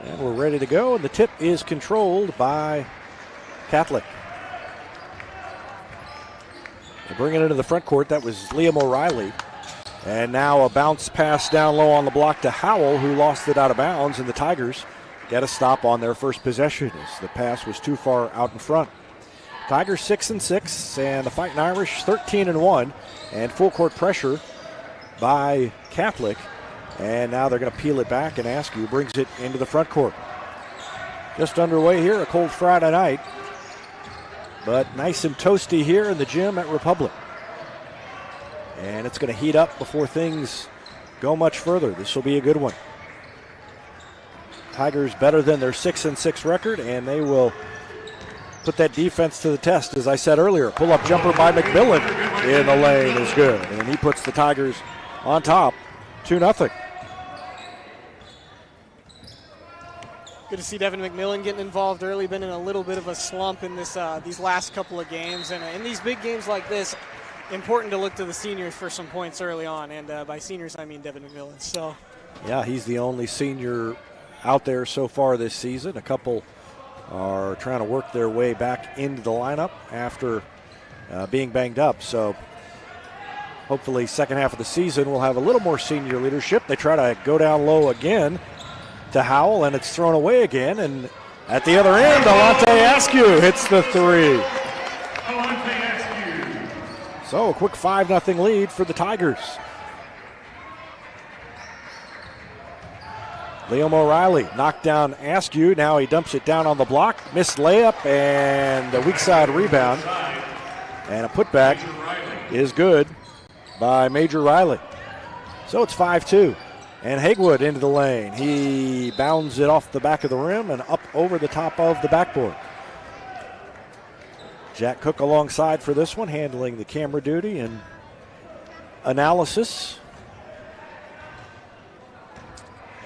And we're ready to go, and the tip is controlled by Catholic. They bring it into the front court. That was Liam O'Reilly. And now a bounce pass down low on the block to Howell, who lost it out of bounds, and the Tigers get a stop on their first possession as the pass was too far out in front. Tigers 6-6, and the Fighting Irish 13-1, and full court pressure by Catholic. And now they're going to peel it back, and Askew brings it into the front court. Just underway here, a cold Friday night, but nice and toasty here in the gym at Republic. And it's going to heat up before things go much further. This will be a good one. Tigers better than their 6-6 record, and they will put that defense to the test. As I said earlier, pull-up jumper by McMillan in the lane is good, and he puts the Tigers on top, 2-0. Good to see Devin McMillan getting involved early. Been in a little bit of a slump in this these last couple of games, and in these big games like this, important to look to the seniors for some points early on, and by seniors I mean Devin McMillan. So, yeah, he's the only senior out there so far this season. A couple are trying to work their way back into the lineup after being banged up. So hopefully second half of the season we'll have a little more senior leadership. They try to go down low again to Howell, and it's thrown away again. And at the other end, Alante Askew hits the three. So a quick 5-0 lead for the Tigers. Liam O'Reilly knocked down Askew. Now he dumps it down on the block. Missed layup and a weak side rebound. And a putback is good by Major Riley. So it's 5-2. And Hagewood into the lane. He bounds it off the back of the rim and up over the top of the backboard. Jack Cook alongside for this one, handling the camera duty and analysis.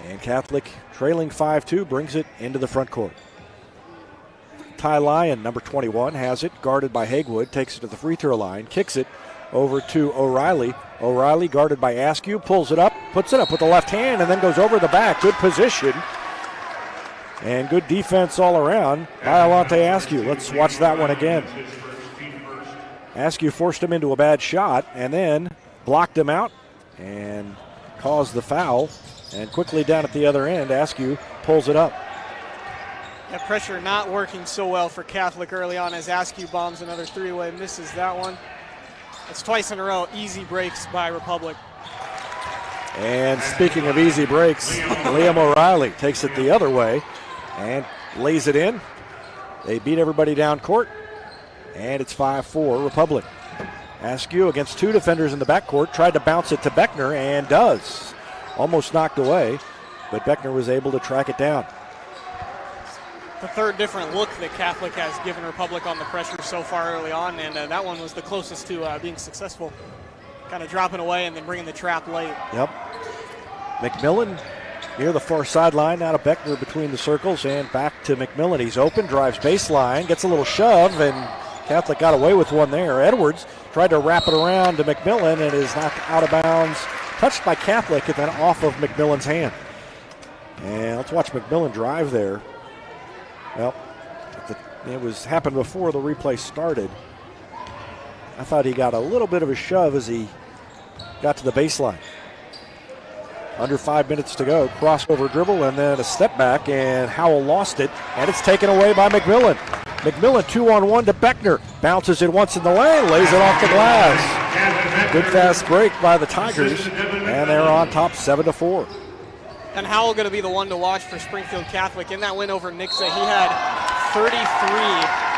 And Catholic trailing 5-2 brings it into the front court. Ty Lyon, number 21, has it, guarded by Hagewood, takes it to the free throw line, kicks it over to O'Reilly. O'Reilly guarded by Askew, pulls it up, puts it up with the left hand, and then goes over the back. Good position. And good defense all around by Alante Askew. Let's watch that one again. Askew forced him into a bad shot and then blocked him out and caused the foul. And quickly down at the other end, Askew pulls it up. That pressure not working so well for Catholic early on as Askew bombs another three-way, misses that one. It's twice in a row, easy breaks by Republic. And speaking of easy breaks, Liam O'Reilly takes it the other way and lays it in. They beat everybody down court, and it's 5-4 Republic. Askew against two defenders in the backcourt, tried to bounce it to Beckner and does. Almost knocked away, but Beckner was able to track it down. The third different look that Catholic has given Republic on the pressure so far early on, and that one was the closest to being successful. Kind of dropping away and then bringing the trap late. Yep. McMillan near the far sideline, now to Beckner between the circles, and back to McMillan. He's open, drives baseline, gets a little shove, and Catholic got away with one there. Edwards tried to wrap it around to McMillan and is knocked out of bounds, touched by Catholic and then off of McMillan's hand. And let's watch McMillan drive there. Well, it was happened before the replay started. I thought he got a little bit of a shove as he got to the baseline. Under 5 minutes to go, crossover dribble and then a step back, and Howell lost it, and it's taken away by McMillan. McMillan 2-on-1 to Beckner, bounces it once in the lane, lays it off the glass. Good fast break by the Tigers, and they're on top 7-4. And Howell going to be the one to watch for Springfield Catholic in that win over Nixa. He had 33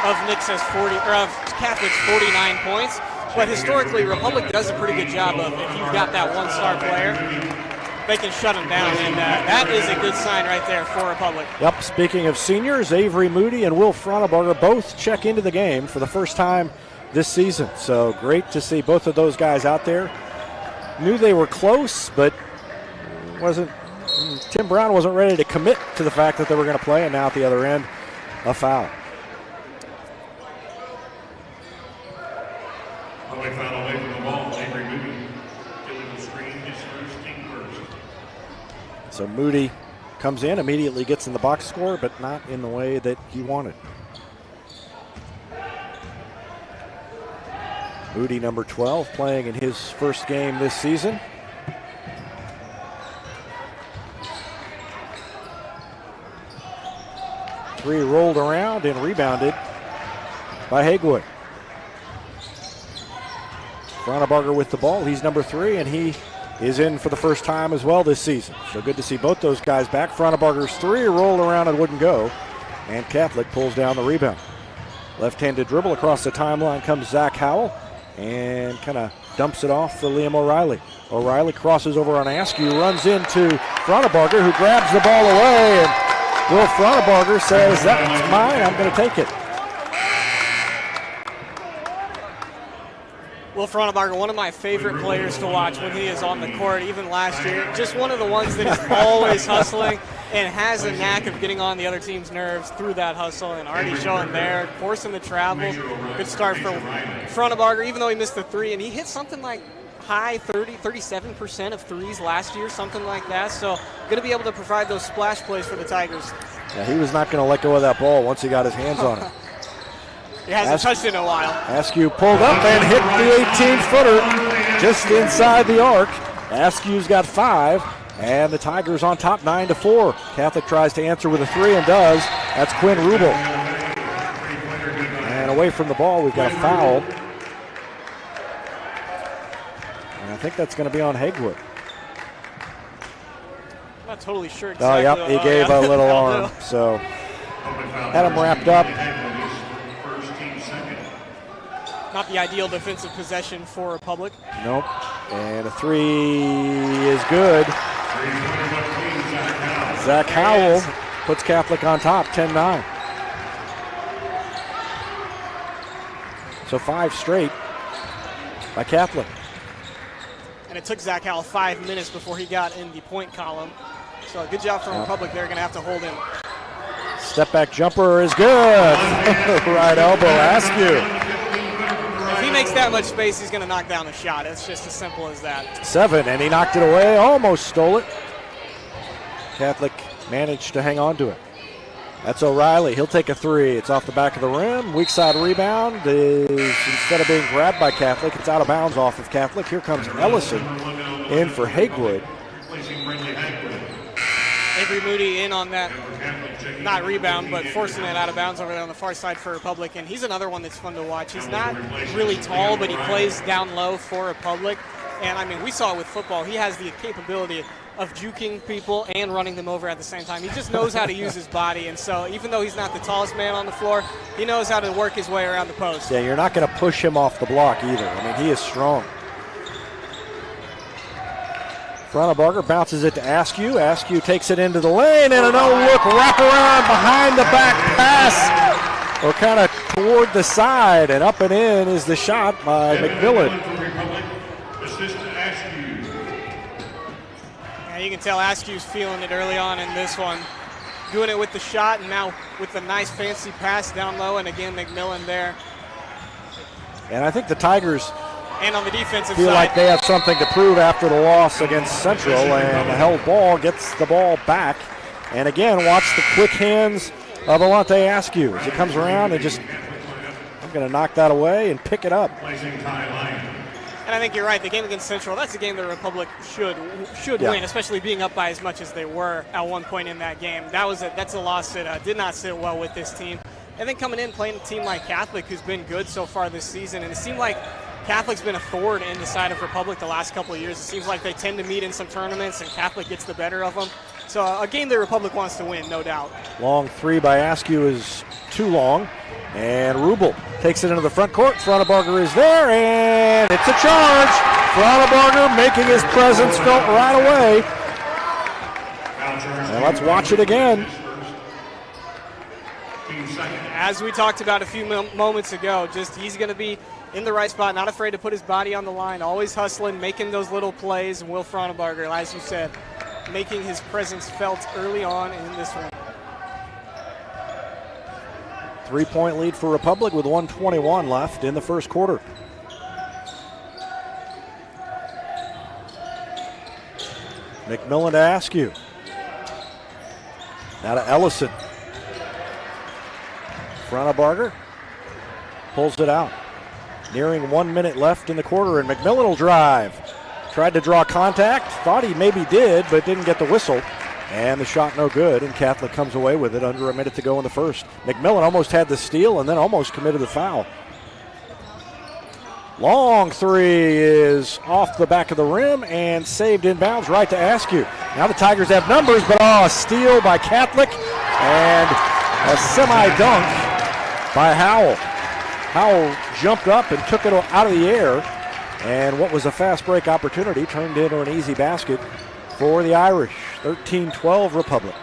of Nixa's 40, or of Catholic's 49 points. But historically, Republic does a pretty good job of, if you've got that one-star player, they can shut him down. And that is a good sign right there for Republic. Yep, speaking of seniors, Avery Moody and Will Fronabarger both check into the game for the first time this season. So great to see both of those guys out there. Knew they were close, but Tim Brown wasn't ready to commit to the fact that they were going to play, and now at the other end, a foul. Foul away from the ball, Avery Moody. Killing the screen, his first, team first. So Moody comes in, immediately gets in the box score, but not in the way that he wanted. Moody, number 12, playing in his first game this season. Three rolled around and rebounded by Hagewood. Frauenbarger with the ball. He's number 3, and he is in for the first time as well this season. So good to see both those guys back. Frauenbarger's 3 rolled around and wouldn't go, and Catholic pulls down the rebound. Left-handed dribble across the timeline comes Zach Howe and kind of dumps it off for Liam O'Reilly. O'Reilly crosses over on Askew, runs into Frauenbarger, who grabs the ball away, and Will Frauenbarger says, "That's mine, I'm going to take it." Will Frauenbarger, one of my favorite players to watch when he is on the court, even last year. Just one of the ones that is always hustling and has a knack of getting on the other team's nerves through that hustle, and already showing there, forcing the travel. Good start for Frauenbarger, even though he missed the 3, and he hit something like high 37% of threes last year, something like that. So going to be able to provide those splash plays for the Tigers. Yeah, he was not going to let go of that ball once he got his hands on it. He hasn't touched it in a while. Askew pulled up and hit the 18-footer just inside the arc. Askew's got 5, and the Tigers on top 9-4. Catholic tries to answer with a 3 and does. That's Quinn Rubel. And away from the ball, we've got a foul. And I think that's going to be on Hagewood. I'm not totally sure exactly. Oh, yep, he gave a little arm. So had him wrapped up. Not the ideal defensive possession for Republic. Nope. And a 3 is good. Zach Howell puts Catholic on top, 10-9. So 5 straight by Catholic. And it took Zach Howell 5 minutes before he got in the point column. So good job from Republic. They're going to have to hold him. Step back jumper is good. Right elbow, Askew. If he makes that much space, he's going to knock down a shot. It's just as simple as that. 7, and he knocked it away, almost stole it. Catholic managed to hang on to it. That's O'Reilly. He'll take a 3. It's off the back of the rim. Weak side rebound is, instead of being grabbed by Catholic, it's out of bounds off of Catholic. Here comes Ellison in for Hagewood. Avery Moody in on that, not rebound, but forcing it out of bounds over there on the far side for Republic. And he's another one that's fun to watch. He's not really tall, but he plays down low for Republic. And, I mean, we saw it with football. He has the capability of juking people and running them over at the same time. He just knows how to use his body. And so even though he's not the tallest man on the floor, he knows how to work his way around the post. Yeah, you're not going to push him off the block either. I mean, he is strong. Frauenbarger bounces it to Askew. Askew takes it into the lane, and a no-look wraparound behind the back pass, or kind of toward the side, and up and in is the shot by McMillan. Yeah, you can tell Askew's feeling it early on in this one. Doing it with the shot, and now with the nice fancy pass down low, and again McMillan there. And I think the Tigers and on the defensive feel side, like they have something to prove after the loss against Central, and the held ball gets the ball back. And again, watch the quick hands of Alante Askew as he comes around and just, I'm going to knock that away and pick it up. And I think you're right. The game against Central, that's a game the Republic should win, especially being up by as much as they were at one point in that game. That's a loss that did not sit well with this team. And then coming in playing a team like Catholic, who's been good so far this season, and it seemed like Catholic's been a thorn in the side of Republic the last couple of years. It seems like they tend to meet in some tournaments, and Catholic gets the better of them. So a game that Republic wants to win, no doubt. Long 3 by Askew is too long, and Rubel takes it into the front court. Frauenbarger is there, and it's a charge. Frauenbarger making his presence felt right away. And let's watch it again. As we talked about a few moments ago, just he's going to be in the right spot, not afraid to put his body on the line, always hustling, making those little plays. And Will Frauenbarger, as you said, making his presence felt early on in this one. 3-point lead for Republic with 1:21 left in the first quarter. McMillan to Askew. Now to Ellison. Fronabarger pulls it out. Nearing 1 minute left in the quarter, and McMillan will drive. Tried to draw contact, thought he maybe did, but didn't get the whistle. And the shot no good, and Catholic comes away with it under a minute to go in the first. McMillan almost had the steal and then almost committed the foul. Long three is off the back of the rim and saved inbounds right to Askew. Now the Tigers have numbers, but a steal by Catholic and a semi-dunk by Howe. Howe jumped up and took it out of the air, and what was a fast break opportunity turned into an easy basket for the Irish. 13-12 Republic.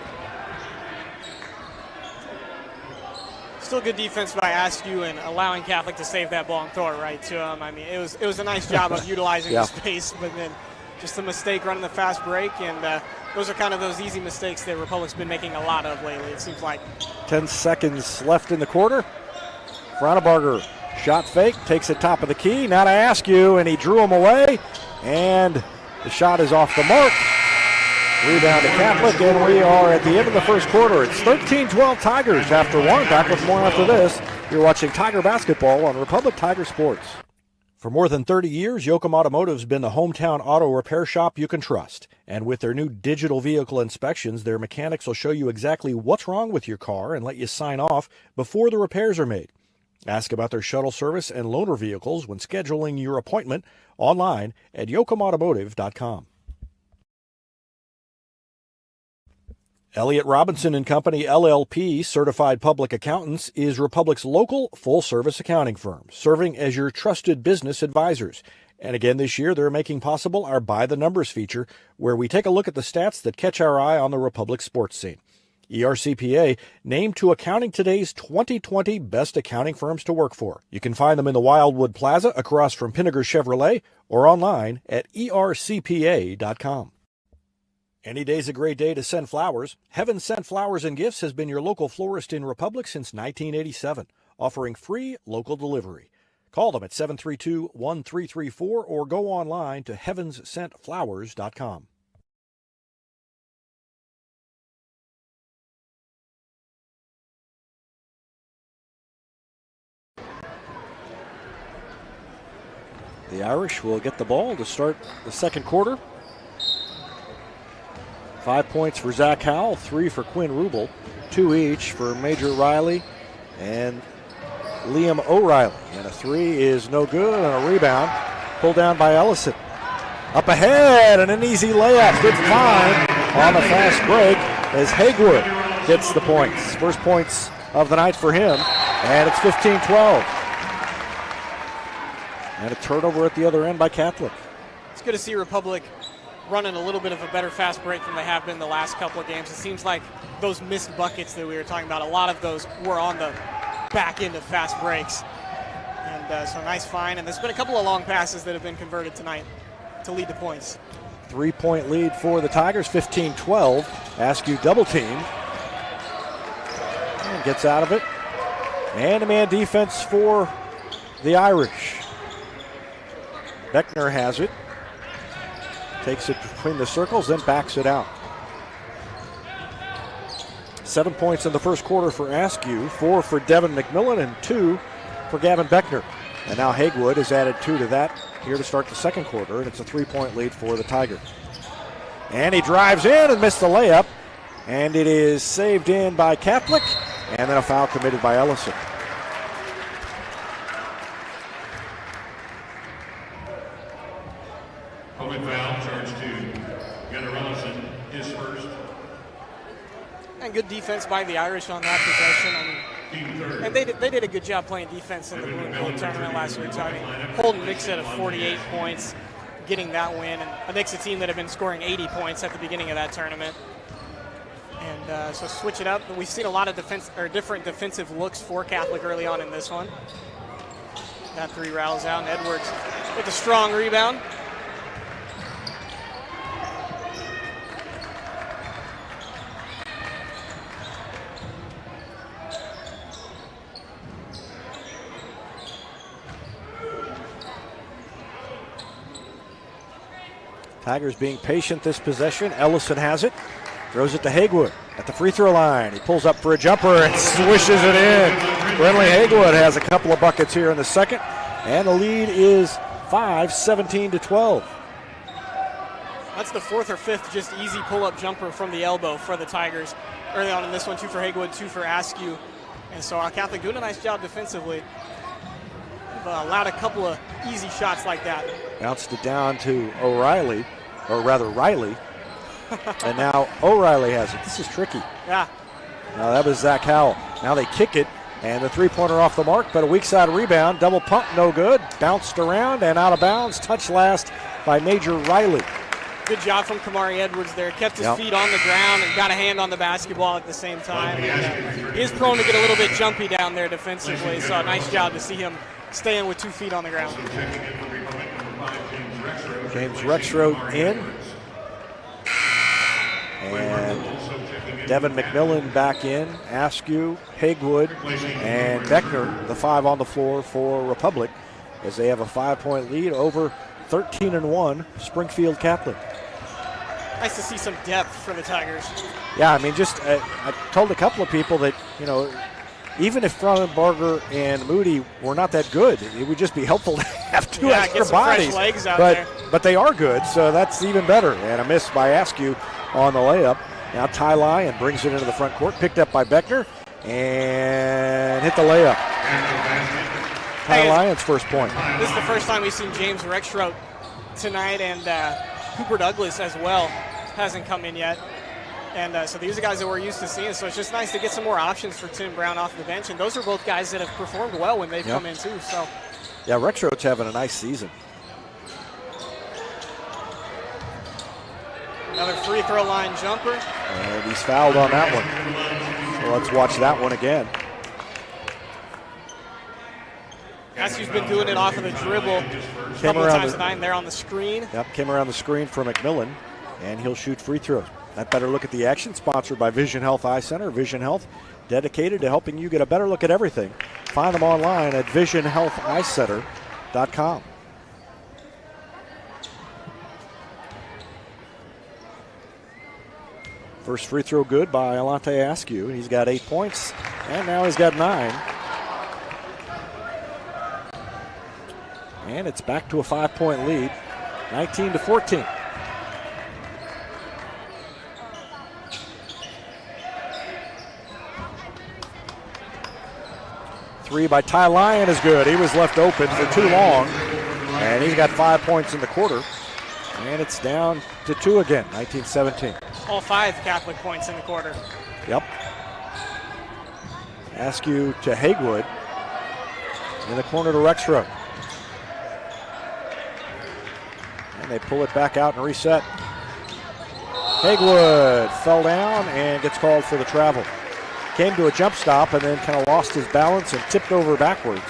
Still good defense by Askew and allowing Catholic to save that ball and throw it right to him. I mean, it was a nice job of utilizing the space, but then just a mistake running the fast break, and those are kind of those easy mistakes that Republic's been making a lot of lately, it seems like. 10 seconds left in the quarter. Fronabarger shot fake, takes it top of the key. Now to Askew, and he drew him away, and the shot is off the mark. Rebound to Catholic, and we are at the end of the first quarter. It's 13-12 Tigers after one. Back with more after this. You're watching Tiger Basketball on Republic Tiger Sports. For more than 30 years, Yoakum Automotive's been the hometown auto repair shop you can trust. And with their new digital vehicle inspections, their mechanics will show you exactly what's wrong with your car and let you sign off before the repairs are made. Ask about their shuttle service and loaner vehicles when scheduling your appointment online at yoakumautomotive.com. Elliott Robinson and Company, LLP, Certified Public Accountants, is Republic's local full-service accounting firm, serving as your trusted business advisors. And again this year, they're making possible our By the Numbers feature, where we take a look at the stats that catch our eye on the Republic sports scene. ERCPA named to Accounting Today's 2020 Best Accounting Firms to Work For. You can find them in the Wildwood Plaza across from Pinnager Chevrolet or online at ercpa.com. Any day's a great day to send flowers. Heaven Sent Flowers and Gifts has been your local florist in Republic since 1987, offering free local delivery. Call them at 732-1334 or go online to heavenssentflowers.com. The Irish will get the ball to start the second quarter. 5 points for Zach Howe, 3 for Quinn Rubel, 2 each for Major Riley and Liam O'Reilly. And a 3 is no good, and a rebound pulled down by Ellison. Up ahead, and an easy layup. Good find on the fast break as Haywood hits the points. First points of the night for him, and it's 15-12. And a turnover at the other end by Catholic. It's good to see Republic running a little bit of a better fast break than they have been the last couple of games. It seems like those missed buckets that we were talking about, a lot of those were on the back end of fast breaks. And so nice find. And there's been a couple of long passes that have been converted tonight to lead the points. 3-point lead for the Tigers, 15-12. Askew double team. And gets out of it. Man-to-man defense for the Irish. Beckner has it. Takes it between the circles, then backs it out. 7 points in the first quarter for Askew, 4 for Devin McMillan, and 2 for Gavin Beckner. And now Haywood has added 2 to that here to start the second quarter, and it's a 3-point lead for the Tigers. And he drives in and missed the layup, and it is saved in by Catholic, and then a foul committed by Ellison. Holding foul, charge 2. Gunnar Ellison, his first. And good defense by the Irish on that possession. I mean, and they did a good job playing defense in the Blue and Gold tournament last week. So, I mean, holding Nixa to 48 points, getting that win, and a Nixa team that had been scoring 80 points at the beginning of that tournament. And so switch it up. We've seen a lot of different defensive looks for Catholic early on in this one. That 3 rattles out, and Edwards with a strong rebound. Tigers being patient this possession. Ellison has it. Throws it to Haywood. at the free throw line. He pulls up for a jumper and swishes it in. Brentley Haywood has a couple of buckets here in the second, and the lead is 17-12. That's the fourth or fifth just easy pull-up jumper from the elbow for the Tigers. Early on in this one, 2 for Haywood, 2 for Askew. And so Catholic doing a nice job defensively. They've allowed a couple of easy shots like that. Bounced it down to O'Reilly, or rather Riley. And now O'Reilly has it. This is tricky. Yeah. Now that was Zach Howell. Now they kick it, and the three-pointer off the mark, but a weak side rebound. Double pump, no good. Bounced around and out of bounds. Touch last by Major Riley. Good job from Kamari Edwards there. Kept his feet on the ground and got a hand on the basketball at the same time. And, he is prone to get a little bit jumpy down there defensively, so a nice job to see him staying with 2 feet on the ground. James Rexroth in. And Devin McMillan back in. Askew, Haywood, and Beckner, the 5 on the floor for Republic, as they have a 5-point lead over 13-1 Springfield Catholic. Nice to see some depth for the Tigers. Yeah, I mean, just I told a couple of people that, you know, even if Frauenberger and Moody were not that good, it would just be helpful to have 2 extra get some bodies. fresh legs out there. But they are good, so that's even better. And a miss by Askew on the layup. Now Ty Lyon brings it into the front court, picked up by Beckner, and hit the layup. Ty Lyon's first point. This is the first time we've seen James Rexroth tonight, and Cooper Douglas as well hasn't come in yet. And so these are guys that we're used to seeing, so it's just nice to get some more options for Tim Brown off the bench. And those are both guys that have performed well when they've come in too. So, yeah, Rexroth's having a nice season. Another free throw line jumper. And he's fouled on that one. So let's watch that one again. Askew's been doing it off of the dribble a couple of times tonight, and they're on the screen. Yep, came around the screen for McMillan, and he'll shoot free throws. That better look at the action, sponsored by Vision Health Eye Center. Vision Health, dedicated to helping you get a better look at everything. Find them online at visionhealtheyecenter.com. First free throw good by Alante Askew. He's got 8 points, and now he's got 9. And it's back to a 5-point lead, 19-14. Three by Ty Lyon is good. He was left open for too long, and he's got 5 points in the quarter. And it's down to 2 again, 19-17. All 5 Catholic points in the quarter. Yep. Askew to Haywood. In the corner to Rexroth. And they pull it back out and reset. Haywood fell down and gets called for the travel. Came to a jump stop and then kind of lost his balance and tipped over backwards.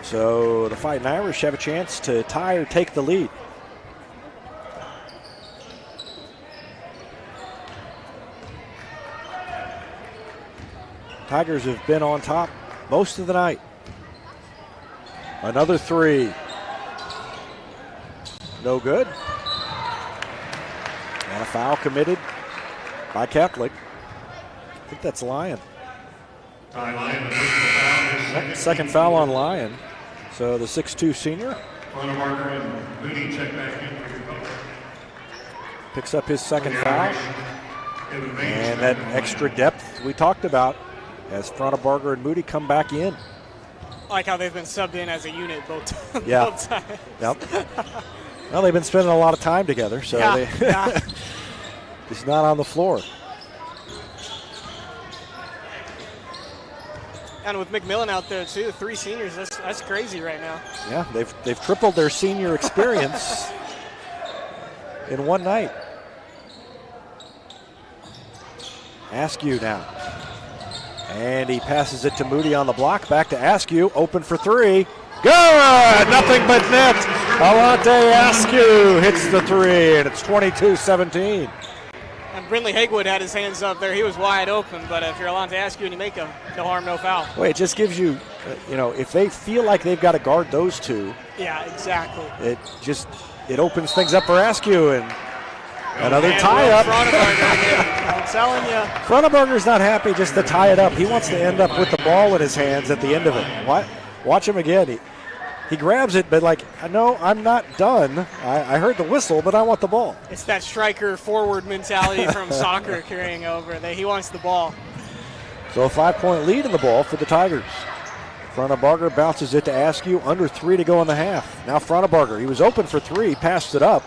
So the Fighting Irish have a chance to tie or take the lead. Tigers have been on top most of the night. Another 3. No good. And a foul committed by Catholic. I think that's Lyon. Second foul on Lyon. So the 6'2 senior picks up his second foul. And that extra depth we talked about as Frauenberger and Moody come back in. I like how they've been subbed in as a unit both times. Yep. Well, they've been spending a lot of time together, so he's not on the floor. And with McMillan out there too, 3 seniors, that's crazy right now. Yeah, they've tripled their senior experience in one night. Askew now. And he passes it to Moody on the block. Back to Askew. Open for 3. Good! Nothing but net. Alante Askew hits the 3, and it's 22-17. And Brinley Haywood had his hands up there. He was wide open, but if you're Alante Askew and you make him, no harm, no foul. Well, it just gives you, if they feel like they've got to guard those 2. Yeah, exactly. It opens things up for Askew, and Another tie-up. I'm telling you. Frontenberger's not happy just to tie it up. He wants to end up with the ball in his hands at the end of it. Watch him again. He grabs it, but like, no, I'm not done. I heard the whistle, but I want the ball. It's that striker forward mentality from soccer carrying over. He wants the ball. So a 5-point lead in the ball for the Tigers. Frontenberger bounces it to Askew. Under 3 to go in the half. Now Frontenberger, he was open for 3, passed it up,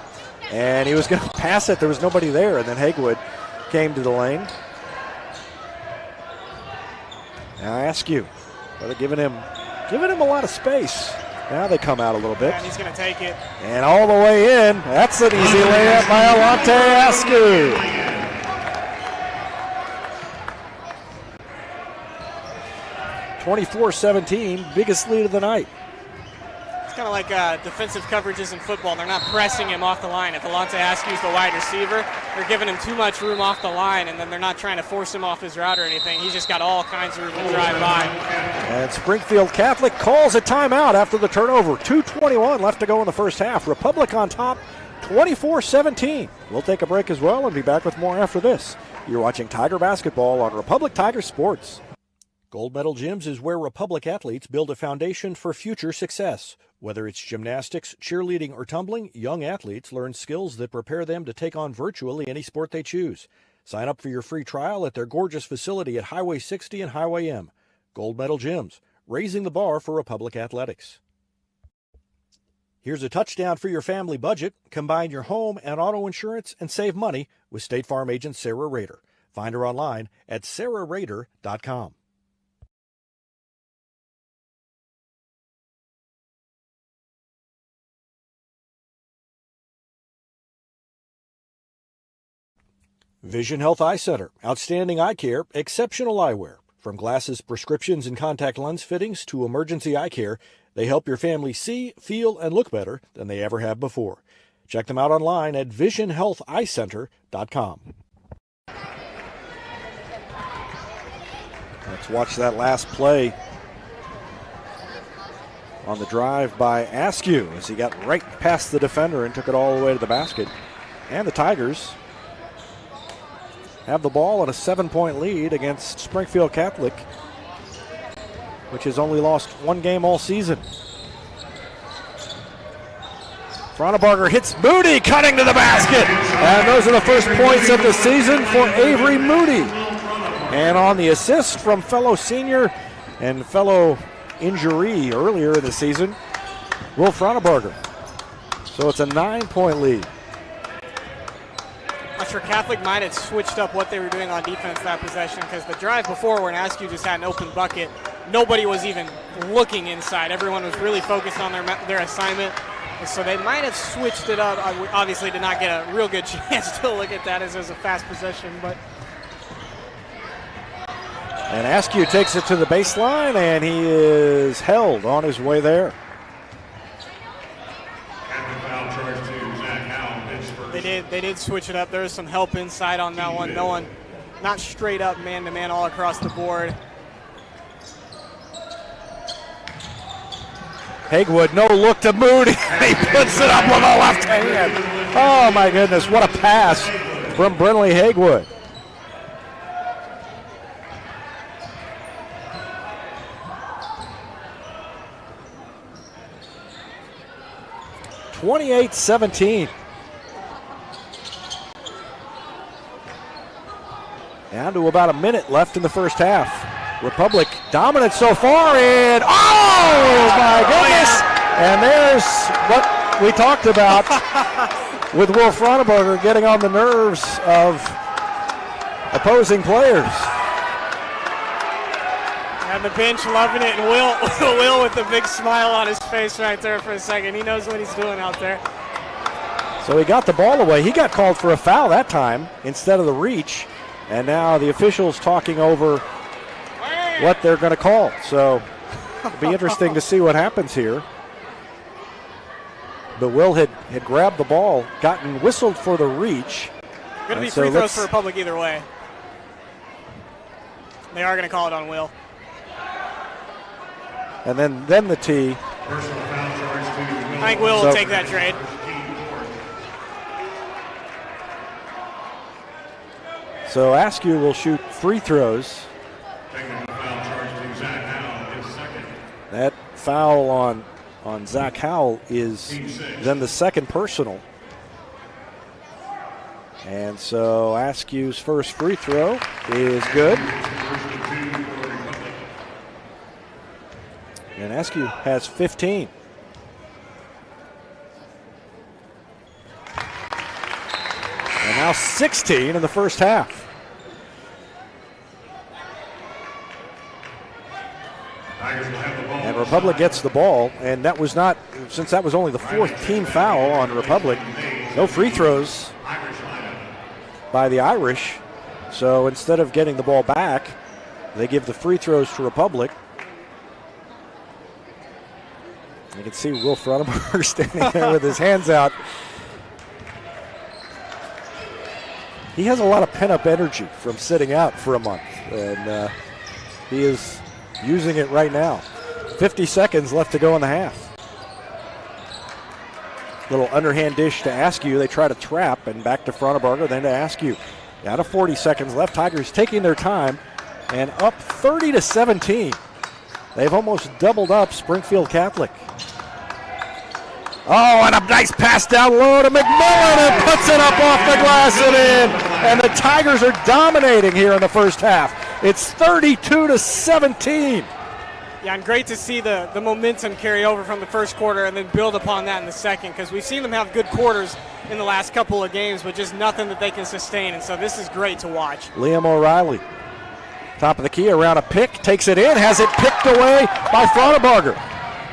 and he was going to pass it. There was nobody there, and then Haywood came to the lane. Now Askew, but they're giving him a lot of space. Now they come out a little bit. And he's going to take it. And all the way in. That's an easy layup by Alante Askew. (24-17), biggest lead of the night. It's kind of like defensive coverages in football. They're not pressing him off the line. If Alante Askew's the wide receiver, they're giving him too much room off the line, and then they're not trying to force him off his route or anything. He's just got all kinds of room to drive by. And Springfield Catholic calls a timeout after the turnover. 2:21 left to go in the first half. Republic on top, 24-17. We'll take a break as well and be back with more after this. You're watching Tiger Basketball on Republic Tiger Sports. Gold Medal Gyms is where Republic athletes build a foundation for future success. Whether it's gymnastics, cheerleading, or tumbling, young athletes learn skills that prepare them to take on virtually any sport they choose. Sign up for your free trial at their gorgeous facility at Highway 60 and Highway M. Gold Medal Gyms, raising the bar for Republic athletics. Here's a touchdown for your family budget. Combine your home and auto insurance and save money with State Farm agent Sarah Rader. Find her online at sarahrader.com. Vision Health Eye Center, outstanding eye care, exceptional eyewear. From glasses, prescriptions, and contact lens fittings to emergency eye care, they help your family see, feel, and look better than they ever have before. Check them out online at visionhealtheyecenter.com. Let's watch that last play on the drive by Askew as he got right past the defender and took it all the way to the basket. And the Tigers have the ball and a 7-point lead against Springfield Catholic, which has only lost one game all season. Frontenberger hits Moody, cutting to the basket. And those are the first points of the season for Avery Moody. And on the assist from fellow senior and fellow injury earlier in the season, Will Frontenberger. So it's a 9-point lead. I'm sure Catholic might have switched up what they were doing on defense that possession, because the drive before when Askew just had an open bucket, nobody was even looking inside. Everyone was really focused on their assignment. And so they might have switched it up. I obviously did not get a real good chance to look at that as it was a fast possession. And Askew takes it to the baseline, and he is held on his way there. They did switch it up. There was some help inside on that one. No one, not straight up man-to-man all across the board. Haywood, no look to Moody. He puts it up with the left hand. Oh my goodness, what a pass from Brinley Haywood. (28-17). Down to about a minute left in the first half. Republic dominant so far, and oh my goodness! And there's what we talked about with Will Frontenberger getting on the nerves of opposing players. And the bench loving it, and Will with a big smile on his face right there for a second. He knows what he's doing out there. So he got the ball away. He got called for a foul that time instead of the reach. And now the officials talking over what they're going to call. So it'll be interesting to see what happens here. But Will had grabbed the ball, gotten whistled for the reach. Going to be free throws for Republic either way. They are going to call it on Will. And then the tee. I think Will will take that trade. So Askew will shoot free throws. Technical foul charge to Zach Howe, his second. That foul on Zach Howe is then the second personal. And so Askew's first free throw is good. And Askew has 15. And now 16 in the first half. And Republic gets the ball, and that was not, since that was only the fourth team foul on Republic, no free throws by the Irish. So instead of getting the ball back, they give the free throws to Republic. You can see Will Fronnenberger standing there with his hands out. He has a lot of pent-up energy from sitting out for a month, and he is using it right now. 50 seconds left to go in the half. Little underhand dish to Askew. They try to trap, and back to Fronnenberger, then to Askew. Out of 40 seconds left. Tigers taking their time and up 30-17. They've almost doubled up Springfield Catholic. Oh, and a nice pass down low to McMillan, and puts it up off the glass and in. And the Tigers are dominating here in the first half. It's 32-17. Yeah, and great to see the momentum carry over from the first quarter and then build upon that in the second, because we've seen them have good quarters in the last couple of games, but just nothing that they can sustain. And so this is great to watch. Liam O'Reilly, top of the key, around a pick, takes it in, has it picked away by Fronnenberger.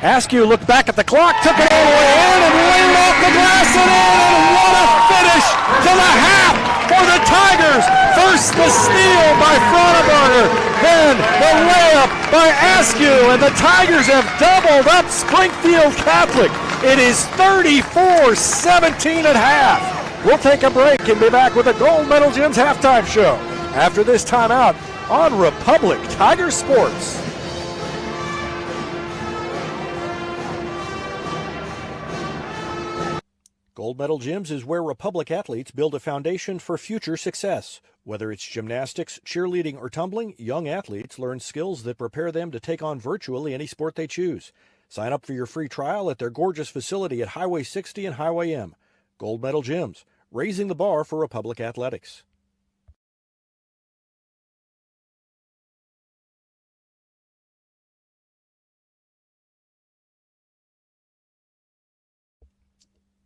Askew looked back at the clock, took it all the way in, and laid it off the glass and in. And what a finish to the half for the Tigers. First the steal by Fronnenberger, then the layup by Askew, and the Tigers have doubled up Springfield Catholic. It is 34-17 at half. We'll take a break and be back with the Gold Medal Gyms halftime show after this timeout on Republic Tiger Sports. Gold Medal Gyms is where Republic athletes build a foundation for future success. Whether it's gymnastics, cheerleading, or tumbling, young athletes learn skills that prepare them to take on virtually any sport they choose. Sign up for your free trial at their gorgeous facility at Highway 60 and Highway M. Gold Medal Gyms, raising the bar for Republic athletics.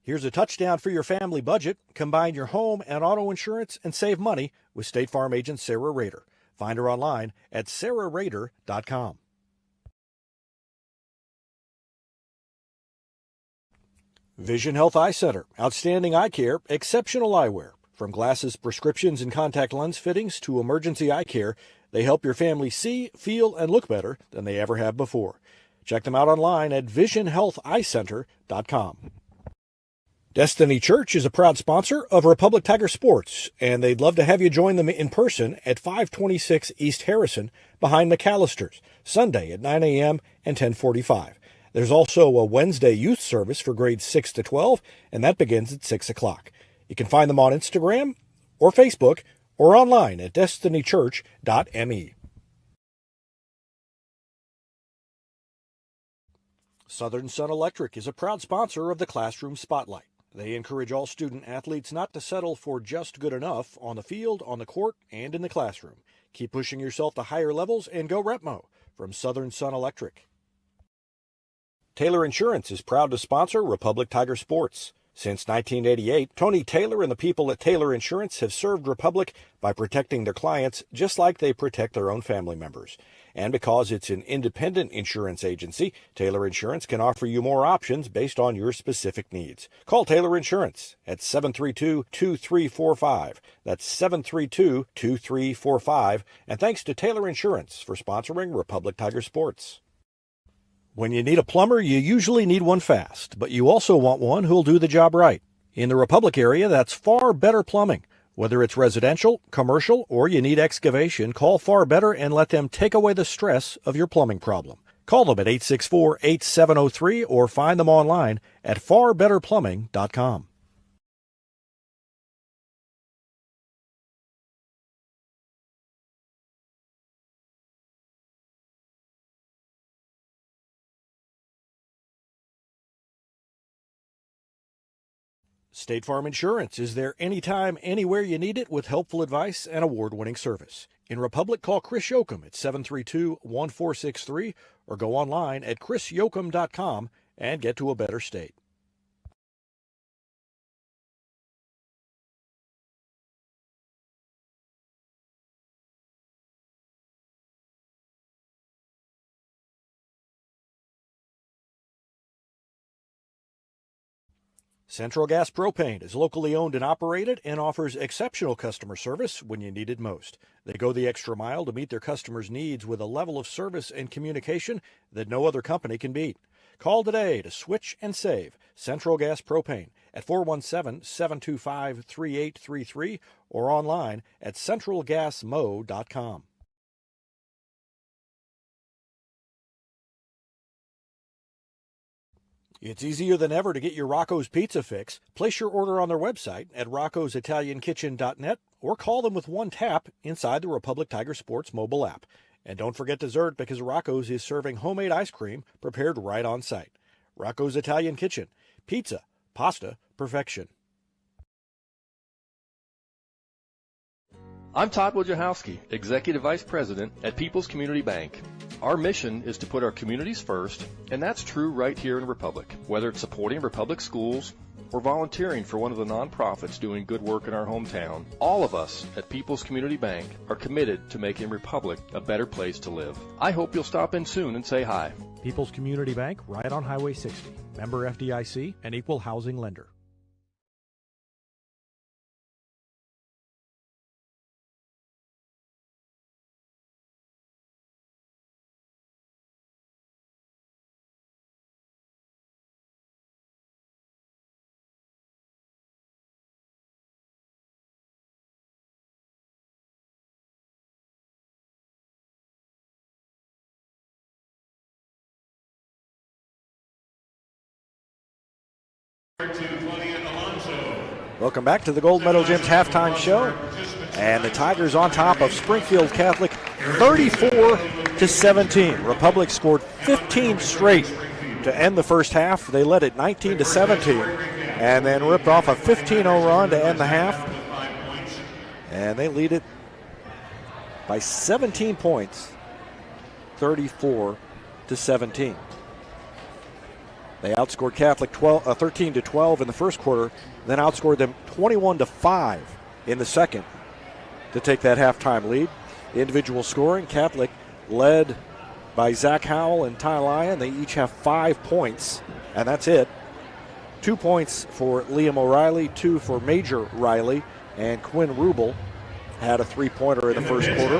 Here's a touchdown for your family budget. Combine your home and auto insurance and save money with State Farm agent Sarah Rader. Find her online at sarahrader.com. Vision Health Eye Center. Outstanding eye care, exceptional eyewear. From glasses, prescriptions, and contact lens fittings to emergency eye care, they help your family see, feel, and look better than they ever have before. Check them out online at visionhealtheyecenter.com. Destiny Church is a proud sponsor of Republic Tiger Sports, and they'd love to have you join them in person at 526 East Harrison behind McAllister's, Sunday at 9 a.m. and 10:45. There's also a Wednesday youth service for grades 6 to 12, and that begins at 6 o'clock. You can find them on Instagram or Facebook or online at destinychurch.me. Southern Sun Electric is a proud sponsor of the Classroom Spotlight. They encourage all student athletes not to settle for just good enough on the field, on the court, and in the classroom. Keep pushing yourself to higher levels and go Repmo from Southern Sun Electric. Taylor Insurance is proud to sponsor Republic Tiger Sports. Since 1988, Tony Taylor and the people at Taylor Insurance have served Republic by protecting their clients just like they protect their own family members. And because it's an independent insurance agency, Taylor Insurance can offer you more options based on your specific needs. Call Taylor Insurance at 732-2345. That's 732-2345. And thanks to Taylor Insurance for sponsoring Republic Tiger Sports. When you need a plumber, you usually need one fast, but you also want one who'll do the job right. In the Republic area, that's Far Better Plumbing. Whether it's residential, commercial, or you need excavation, call Far Better and let them take away the stress of your plumbing problem. Call them at 864-8703 or find them online at farbetterplumbing.com. State Farm Insurance is there anytime, anywhere you need it with helpful advice and award-winning service. In Republic, call Chris Yoakum at 732-1463 or go online at chrisyoakum.com and get to a better state. Central Gas Propane is locally owned and operated and offers exceptional customer service when you need it most. They go the extra mile to meet their customers' needs with a level of service and communication that no other company can beat. Call today to switch and save Central Gas Propane at 417-725-3833 or online at centralgasmo.com. It's easier than ever to get your Rocco's Pizza fix. Place your order on their website at roccositaliankitchen.net or call them with one tap inside the Republic Tiger Sports mobile app. And don't forget dessert because Rocco's is serving homemade ice cream prepared right on site. Rocco's Italian Kitchen. Pizza, pasta, perfection. I'm Todd Wojciechowski, Executive Vice President at People's Community Bank. Our mission is to put our communities first, and that's true right here in Republic. Whether it's supporting Republic schools or volunteering for one of the nonprofits doing good work in our hometown, all of us at People's Community Bank are committed to making Republic a better place to live. I hope you'll stop in soon and say hi. People's Community Bank, right on Highway 60. Member FDIC, an equal housing lender. Welcome back to the Gold Medal Gym's halftime show. And the Tigers on top of Springfield Catholic 34-17. Republic scored 15 straight to end the first half. They led it 19-17 and then ripped off a 15-0 run to end the half. And they lead it by 17 points, 34-17. They outscored Catholic 13-12 in the first quarter, then outscored them 21-5 in the second to take that halftime lead. Individual scoring, Catholic led by Zach Howe and Ty Lyon. They each have 5 points, and that's it. 2 points for Liam O'Reilly, 2 for Major Riley, and Quinn Rubel had a 3-pointer in the first quarter.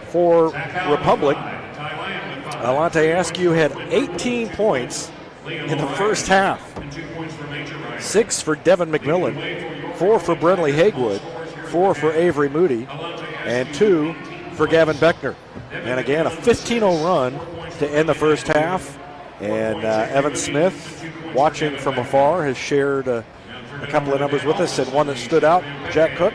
For Republic, Alante Askew had 18 points in the first half. 6 for Devin McMillan, 4 for Brentley Haywood, 4 for Avery Moody, and 2 for Gavin Beckner. And again, a 15-0 run to end the first half. And Evan Smith, watching from afar, has shared a couple of numbers with us, and one that stood out, Jack Cook.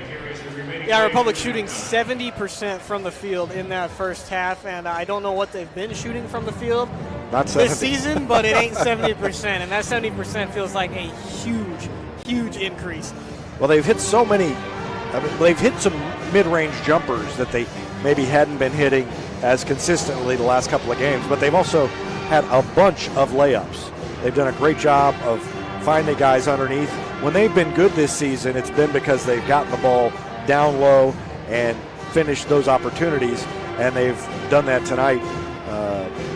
Yeah, Republic shooting 70% from the field in that first half, and I don't know what they've been shooting from the field this season, but it ain't 70%, and that 70% feels like a huge, huge increase. Well, they've hit so many, they've hit some mid-range jumpers that they maybe hadn't been hitting as consistently the last couple of games, but they've also had a bunch of layups. They've done a great job of finding guys underneath. When they've been good this season, it's been because they've gotten the ball down low and finished those opportunities, and they've done that tonight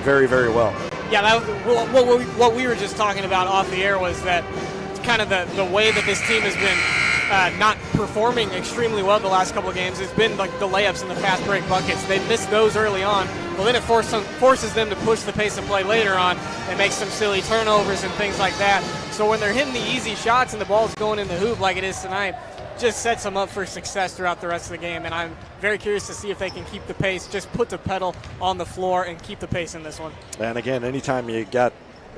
very, very well. Yeah, what we were just talking about off the air was that kind of the way that this team has been not performing extremely well the last couple of games has been like the layups and the fast break buckets. They missed those early on, but then it forces them to push the pace of play later on and make some silly turnovers and things like that. So when they're hitting the easy shots and the ball's going in the hoop like it is tonight, just sets them up for success throughout the rest of the game, and I'm very curious to see if they can keep the pace, just put the pedal on the floor and keep the pace in this one. And again, anytime you got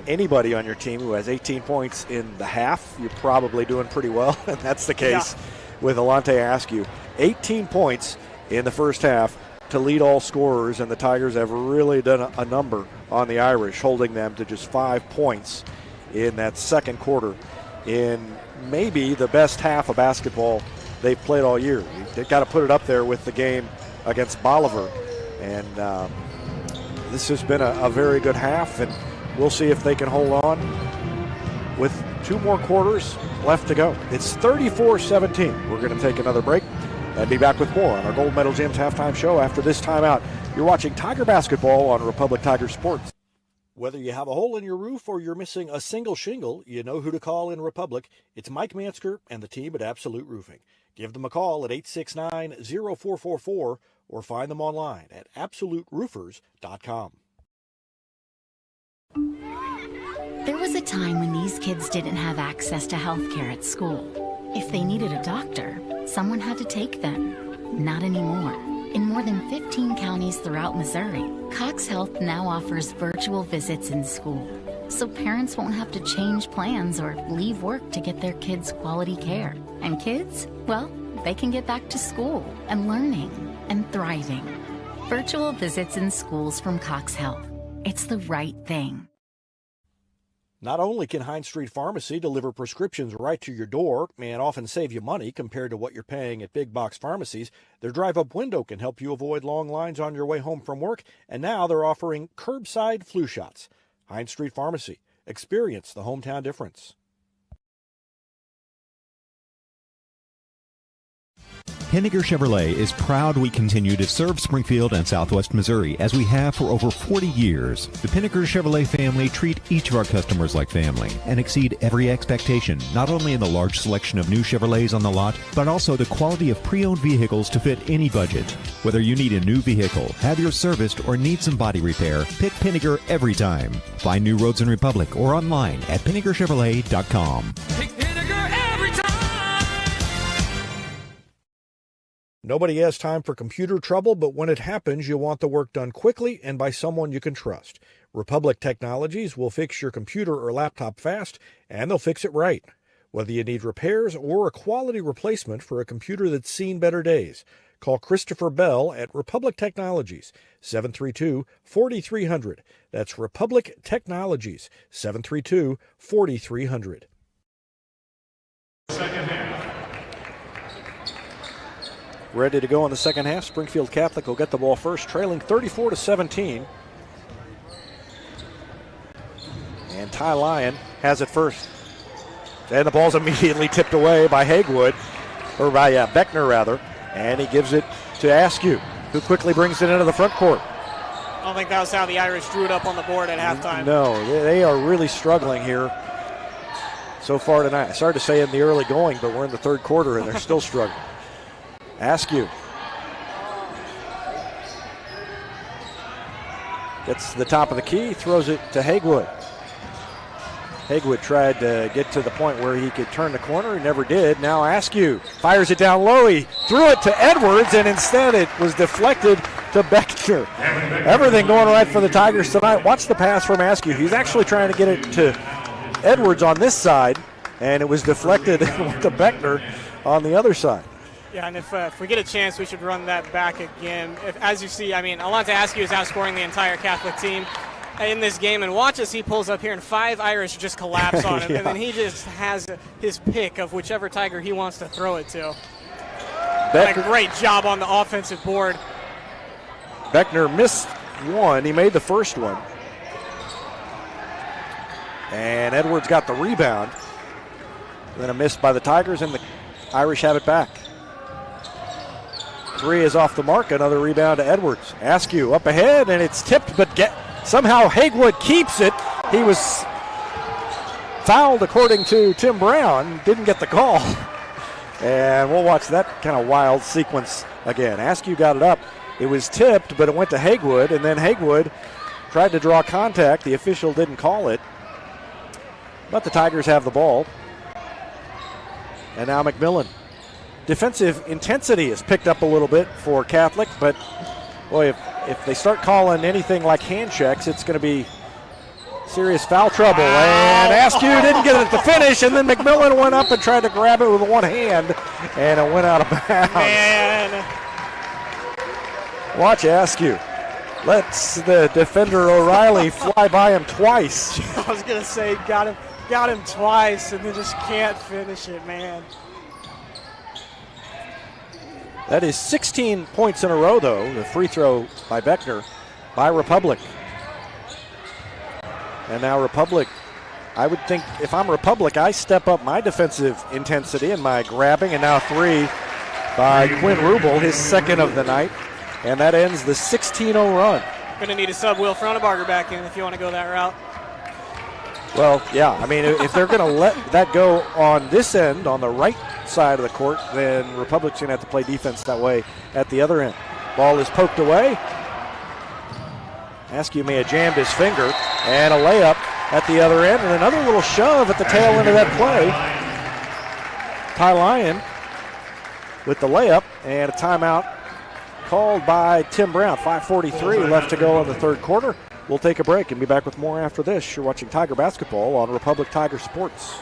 anybody on your team who has 18 points in the half, you're probably doing pretty well, and that's the case with Alante Askew. 18 points in the first half to lead all scorers, and the Tigers have really done a number on the Irish, holding them to just 5 points in that second quarter. in maybe the best half of basketball they've played all year. They've got to put it up there with the game against Bolivar. And this has been a very good half, and we'll see if they can hold on with 2 more quarters left to go. It's 34-17. We're going to take another break and be back with more on our Gold Medal Gyms halftime show after this timeout. You're watching Tiger Basketball on Republic Tiger Sports. Whether you have a hole in your roof or you're missing a single shingle, you know who to call in Republic. It's Mike Mansker and the team at Absolute Roofing. Give them a call at 869-0444 or find them online at absoluteroofers.com. There was a time when these kids didn't have access to health care at school. If they needed a doctor, someone had to take them. Not anymore. In more than 15 counties throughout Missouri, Cox Health now offers virtual visits in school, so parents won't have to change plans or leave work to get their kids quality care. And kids, well, they can get back to school and learning and thriving. Virtual visits in schools from Cox Health. It's the right thing. Not only can Hines Street Pharmacy deliver prescriptions right to your door and often save you money compared to what you're paying at big box pharmacies, their drive-up window can help you avoid long lines on your way home from work, and now they're offering curbside flu shots. Hines Street Pharmacy. Experience the hometown difference. Pinniger Chevrolet is proud we continue to serve Springfield and Southwest Missouri as we have for over 40 years. The Pinniger Chevrolet family treat each of our customers like family and exceed every expectation, not only in the large selection of new Chevrolets on the lot, but also the quality of pre-owned vehicles to fit any budget. Whether you need a new vehicle, have yours serviced, or need some body repair, pick Pinniger every time. Find new roads in Republic or online at PinnigerChevrolet.com. Nobody has time for computer trouble, but when it happens, you want the work done quickly and by someone you can trust. Republic Technologies will fix your computer or laptop fast, and they'll fix it right. Whether you need repairs or a quality replacement for a computer that's seen better days, call Christopher Bell at Republic Technologies, 732-4300. That's Republic Technologies, 732-4300. Second half. Ready to go in the second half. Springfield Catholic will get the ball first, trailing 34-17. And Ty Lyon has it first. And the ball's immediately tipped away by Haywood, or by Beckner rather. And he gives it to Askew, who quickly brings it into the front court. I don't think that was how the Irish drew it up on the board at halftime. No, they are really struggling here so far tonight. I started to say in the early going, but we're in the third quarter and they're still struggling. Askew gets to the top of the key, throws it to Haywood. Haywood tried to get to the point where he could turn the corner. He never did. Now Askew fires it down low. He threw it to Edwards, and instead it was deflected to Beckner. Everything going right for the Tigers tonight. Watch the pass from Askew. He's actually trying to get it to Edwards on this side, and it was deflected to Beckner on the other side. Yeah, and if we get a chance, we should run that back again. As you see, I mean, Alonzo Askew is outscoring the entire Catholic team in this game, and watch as he pulls up here, and 5 Irish just collapse on him, Yeah. and then he just has his pick of whichever Tiger he wants to throw it to. And a great job on the offensive board. Beckner missed one. He made the first one. And Edwards got the rebound. Then a miss by the Tigers, and the Irish have it back. 3 is off the mark. Another rebound to Edwards. Askew up ahead, and it's tipped, but somehow Haywood keeps it. He was fouled according to Tim Brown. Didn't get the call. And we'll watch that kind of wild sequence again. Askew got it up. It was tipped, but it went to Haywood, and then Haywood tried to draw contact. The official didn't call it. But the Tigers have the ball. And now McMillan. Defensive intensity is picked up a little bit for Catholic, but boy, if they start calling anything like hand checks, it's going to be serious foul trouble. And Askew didn't get it to finish, and then McMillan went up and tried to grab it with one hand, and it went out of bounds. Man. Watch Askew. Lets the defender O'Reilly fly by him twice. I was going to say, got him got him twice and then just can't finish it, man. That is 16 points in a row, though. The free throw by Beckner by Republic. And now Republic, I would think if I'm Republic, I step up my defensive intensity and my grabbing, and now three by Quinn Rubel, his second of the night. And that ends the 16-0 run. Going to need a sub. Will Fronebarger back in if you want to go that route. Well, yeah, I mean, if they're going to let that go on this end, on the right side of the court, then Republic's going to have to play defense that way at the other end. Ball is poked away. Askew may have jammed his finger, and a layup at the other end, and another little shove at the tail end of that play. Ty Lyon with the layup, and a timeout called by Tim Brown. 5:43 left to go in the third quarter. We'll take a break and be back with more after this. You're watching Tiger Basketball on Republic Tiger Sports.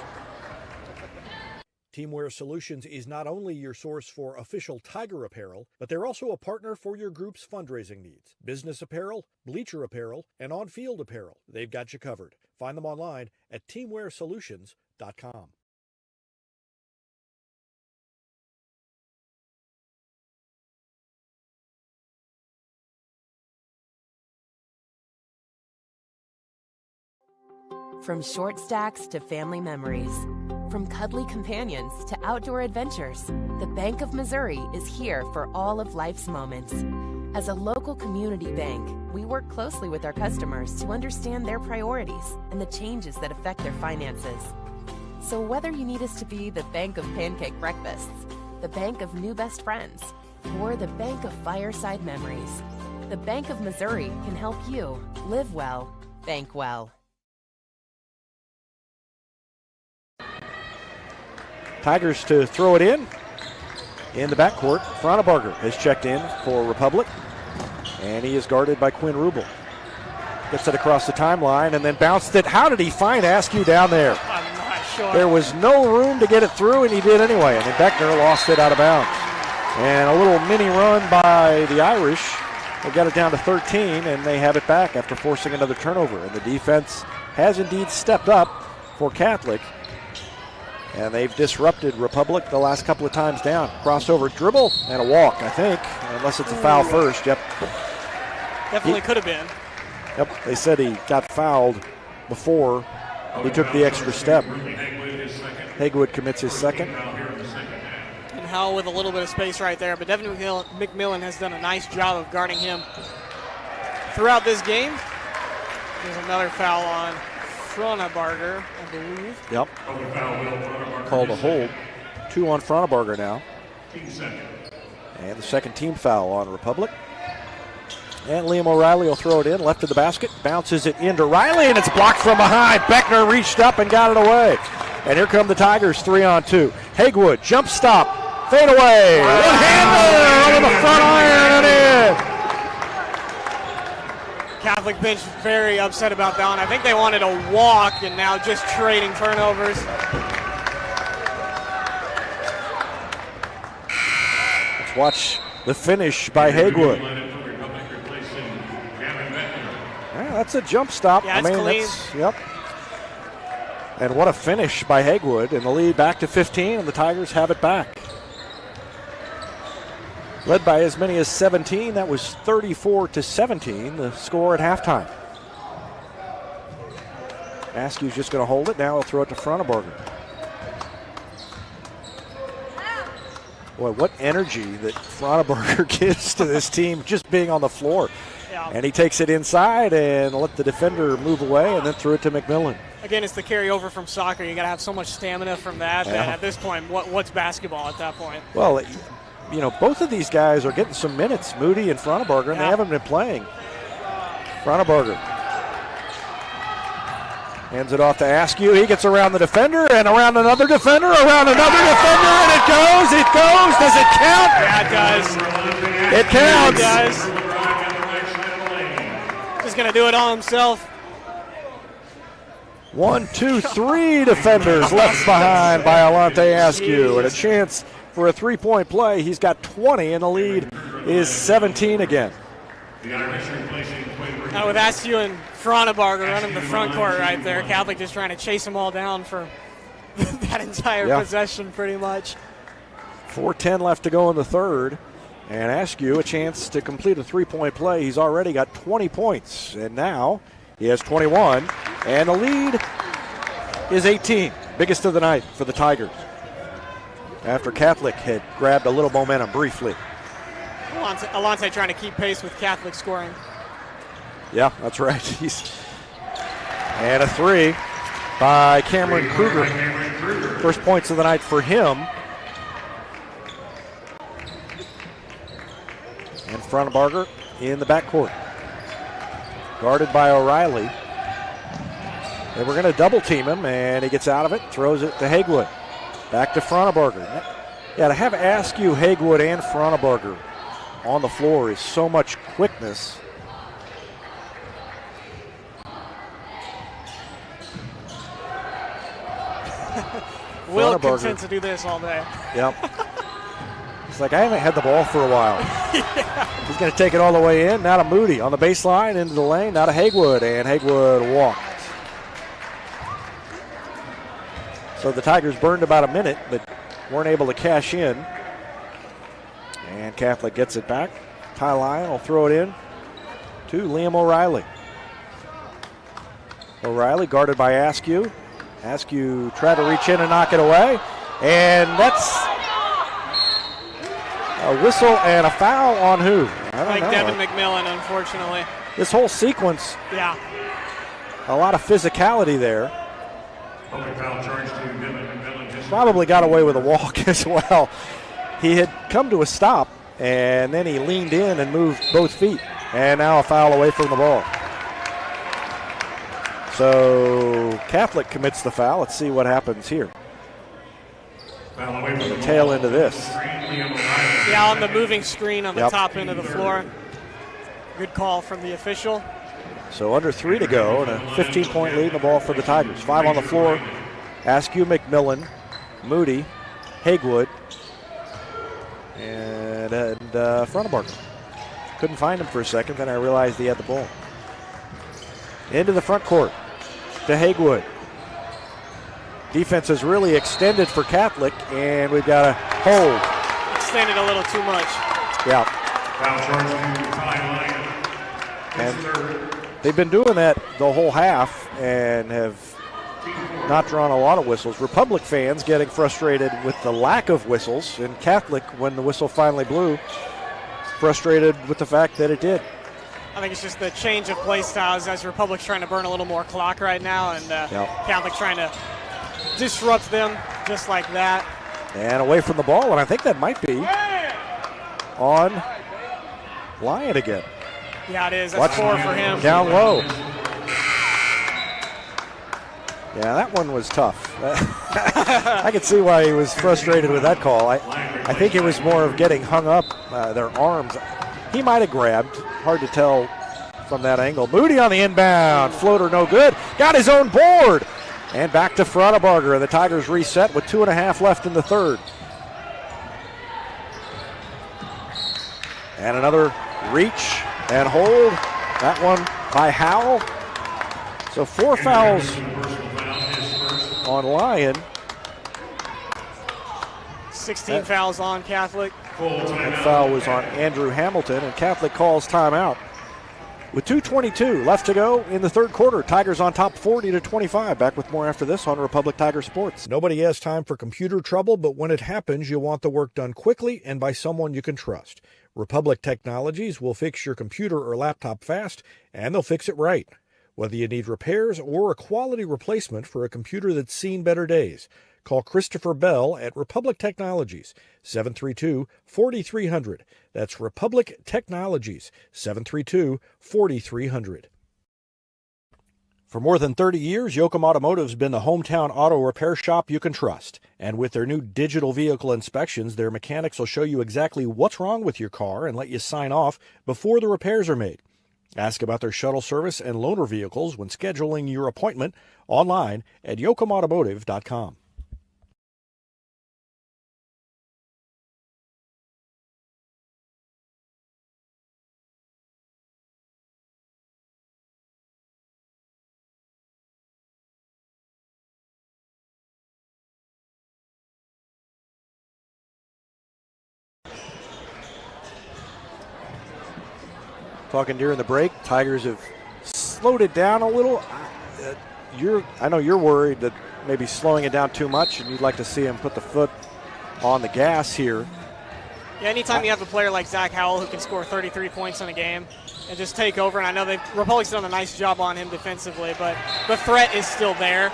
Teamwear Solutions is not only your source for official Tiger apparel, but they're also a partner for your group's fundraising needs. Business apparel, bleacher apparel, and on-field apparel. They've got you covered. Find them online at teamwearsolutions.com. From short stacks to family memories, from cuddly companions to outdoor adventures, the Bank of Missouri is here for all of life's moments. As a local community bank, we work closely with our customers to understand their priorities and the changes that affect their finances. So whether you need us to be the Bank of Pancake Breakfasts, the Bank of New Best Friends, or the Bank of Fireside Memories, the Bank of Missouri can help you live well, bank well. Tigers to throw it in the backcourt. Fronebarger has checked in for Republic, and he is guarded by Quinn Rubel. Gets it across the timeline and then bounced it. How did he find Askew down there? I'm not sure. There was no room to get it through, and he did anyway. And then Beckner lost it out of bounds. And a little mini run by the Irish. They got it down to 13, and they have it back after forcing another turnover. And the defense has indeed stepped up for Catholic. And they've disrupted Republic the last couple of times down. Crossover dribble and a walk, I think, unless it's a foul first. Yep. Definitely could have been. Yep, they said he got fouled before he took the extra step. Hagewood commits his second. And Howe with a little bit of space right there, but Devin McMillan has done a nice job of guarding him throughout this game. There's another foul on Fronebarger, I believe. Yep. Called a hold. 2 on Fronebarger now. And the second team foul on Republic. And Liam O'Reilly will throw it in, left of the basket, bounces it into Riley, and it's blocked from behind. Beckner reached up and got it away. And here come the Tigers, 3-on-2. Hagewood, jump stop, fade away. One-hander over the front iron and in. Catholic bench very upset about that one. I think they wanted a walk and now just trading turnovers. Let's watch the finish by Hagewood. Yeah, that's a jump stop. Yeah, it's clean. Yep. And what a finish by Hagewood, and the lead back to 15, and the Tigers have it back. Led by as many as 17. That was 34-17, the score at halftime. Askew's just going to hold it. Now he'll throw it to Fronebarger. Boy, what energy that Fronebarger gives to this team just being on the floor. Yeah. And he takes it inside and let the defender move away and then threw it to McMillan. Again, it's the carryover from soccer. You got to have so much stamina from that. Yeah. That at this point, what's basketball at that point? Well, you know, both of these guys are getting some minutes, Moody and Fronebarger, and they haven't been playing. Fronebarger hands it off to Askew. He gets around the defender and around another defender, and it goes. It goes. Does it count? Yeah, it does. It counts. Yeah, it does. Just going to do it all himself. 1, 2, 3 defenders left behind by Alante Askew, and a chance for a three-point play. He's got 20, and the lead is 17 again. Now with Askew in Frauenbarger running the front court right there. Catholic just trying to chase them all down for that entire possession pretty much. 4:10 left to go in the third. And Askew a chance to complete a three-point play. He's already got 20 points. And now he has 21. And the lead is 18. Biggest of the night for the Tigers. After Catholic had grabbed a little momentum briefly. Alonte trying to keep pace with Catholic scoring. Yeah, that's right. And a three by Cameron Kruger. First points of the night for him. And Frauenbarger in the backcourt. Guarded by O'Reilly. They were going to double team him, and he gets out of it, throws it to Hagewood. Back to Frauenbarger. Yeah, to have Askew, Hagewood, and Frauenbarger on the floor is so much quickness. Will content to do this all day. Yep. It's like, I haven't had the ball for a while. Yeah. He's going to take it all the way in. Now to Moody on the baseline, into the lane. Now to Hagewood, and Hagewood walked. So the Tigers burned about a minute, but weren't able to cash in. And Catholic gets it back. Ty Lyon will throw it in to Liam O'Reilly. O'Reilly guarded by Askew. Askew tried to reach in and knock it away. And that's a whistle and a foul on who? I don't know. Devin McMillan, unfortunately. This whole sequence, yeah, a lot of physicality there. Foul charge to Devin McMillan. Probably got away with a walk as well. He had come to a stop, and then he leaned in and moved both feet. And now a foul away from the ball. So Catholic commits the foul. Let's see what happens here. Foul away from The tail end of this. Yeah, on the moving screen on the top end of the floor. Good call from the official. So under 3 to go, and a 15-point lead in the ball for the Tigers. 5 on the floor. Askew, McMillan, Moody, Hagewood, and Frauenbarger. Couldn't find him for a second, then I realized he had the ball. Into the front court to Hagewood. Defense has really extended for Catholic, and we've got a hold. Extended a little too much. Yeah. Foul charge to Ty Lyon. And they've been doing that the whole half and have not drawn a lot of whistles. Republic fans getting frustrated with the lack of whistles, and Catholic, when the whistle finally blew, frustrated with the fact that it did. I think it's just the change of play styles as Republic's trying to burn a little more clock right now, and Catholic trying to disrupt them just like that. And away from the ball, and I think that might be on Lyon again. Yeah, it is. That's 4 for him. Down low. Yeah, that one was tough. I could see why he was frustrated with that call. I think it was more of getting hung up, their arms. He might have grabbed. Hard to tell from that angle. Moody on the inbound. Floater no good. Got his own board. And back to Frauenbarger, and the Tigers reset with 2.5 left in the third. And another reach and hold. That one by Howe. So 4 fouls on Lyon. 16 fouls on Catholic. That foul was on Andrew Hamilton, and Catholic calls timeout. With 2:22 left to go in the third quarter, Tigers on top 40-25. Back with more after this on Republic Tiger Sports. Nobody has time for computer trouble, but when it happens, you want the work done quickly and by someone you can trust. Republic Technologies will fix your computer or laptop fast, and they'll fix it right. Whether you need repairs or a quality replacement for a computer that's seen better days, call Christopher Bell at Republic Technologies, 732-4300. That's Republic Technologies, 732-4300. For more than 30 years, Yoakum Automotive's been the hometown auto repair shop you can trust. And with their new digital vehicle inspections, their mechanics will show you exactly what's wrong with your car and let you sign off before the repairs are made. Ask about their shuttle service and loaner vehicles when scheduling your appointment online at yoakumautomotive.com. talking during the break, Tigers have slowed it down a little. I know you're worried that maybe slowing it down too much, and you'd like to see him put the foot on the gas here. Yeah, anytime you have a player like Zach Howell who can score 33 points in a game and just take over, and I know Republic's done a nice job on him defensively, but the threat is still there.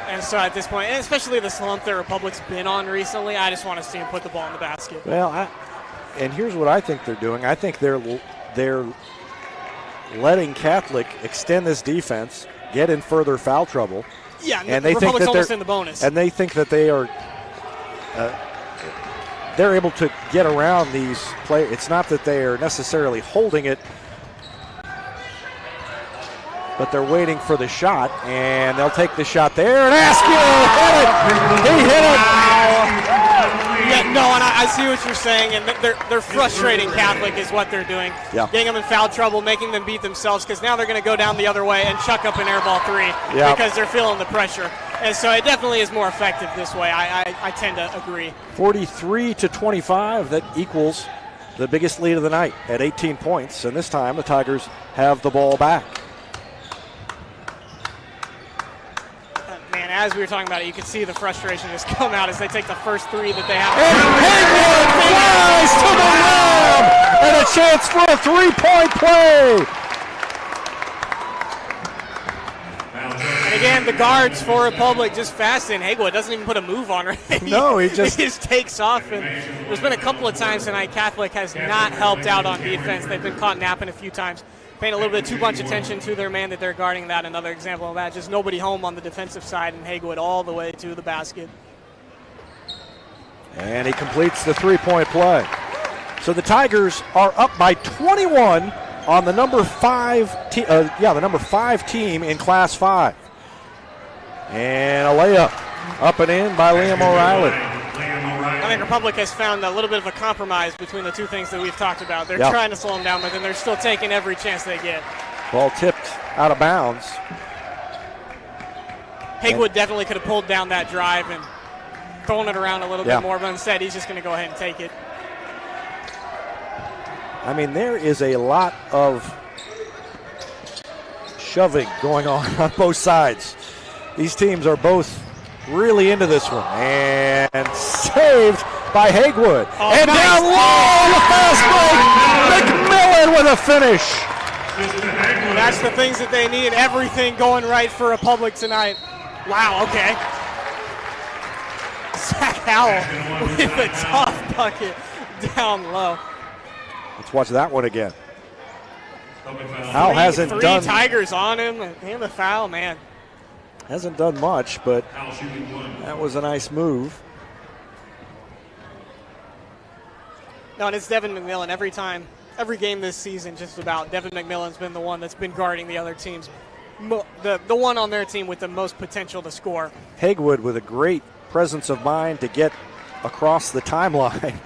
And so at this point, and especially the slump that Republic's been on recently, I just want to see him put the ball in the basket. Well, and here's what I think they're doing. I think they're letting Catholic extend this defense, get in further foul trouble. Yeah, and they think that almost in the bonus. And they think that they are they're able to get around these players. It's not that they are necessarily holding it, but they're waiting for the shot, and they'll take the shot there. And Askew hit it! He hit it! Yeah, no, and I see what you're saying, and they're frustrating Catholic is what they're doing. Yeah. Getting them in foul trouble, making them beat themselves, because now they're going to go down the other way and chuck up an air ball three because they're feeling the pressure. And so it definitely is more effective this way. I tend to agree. 43-25, that equals the biggest lead of the night at 18 points, and this time the Tigers have the ball back. Man, as we were talking about it, you could see the frustration just come out as they take the first three that they have. And Haywood flies to the rim! And a chance for a three-point play! And again, the guards for Republic just fast in. Haywood doesn't even put a move on her. No, he just takes off. And there's been a couple of times tonight Catholic has not helped out on defense. They've been caught napping a few times. Paying a little bit too much attention to their man that they're guarding. That another example of that. Just nobody home on the defensive side, and Haywood all the way to the basket. And he completes the three-point play. So the Tigers are up by 21 on the number 5 team in Class 5. And a layup up and in by Liam O'Reilly. I think Republic has found a little bit of a compromise between the two things that we've talked about. They're trying to slow them down, but then they're still taking every chance they get. Ball tipped out of bounds. Haywood definitely could have pulled down that drive and thrown it around a little bit more, but instead he's just going to go ahead and take it. I mean, there is a lot of shoving going on both sides. These teams are both really into this one. And saved by Haywood. Oh, and nice. Down low on the fast break. McMillan with a finish. That's the things that they need. Everything going right for Republic tonight. Wow, okay. Zach Howell with a tough bucket down low. Let's watch that one again. Howell hasn't three done. Tigers on him and the foul, man. Hasn't done much, but that was a nice move. No, and it's Devin McMillan every game this season just about. Devin McMillan's been the one that's been guarding the other teams. The one on their team with the most potential to score. Haywood with a great presence of mind to get across the timeline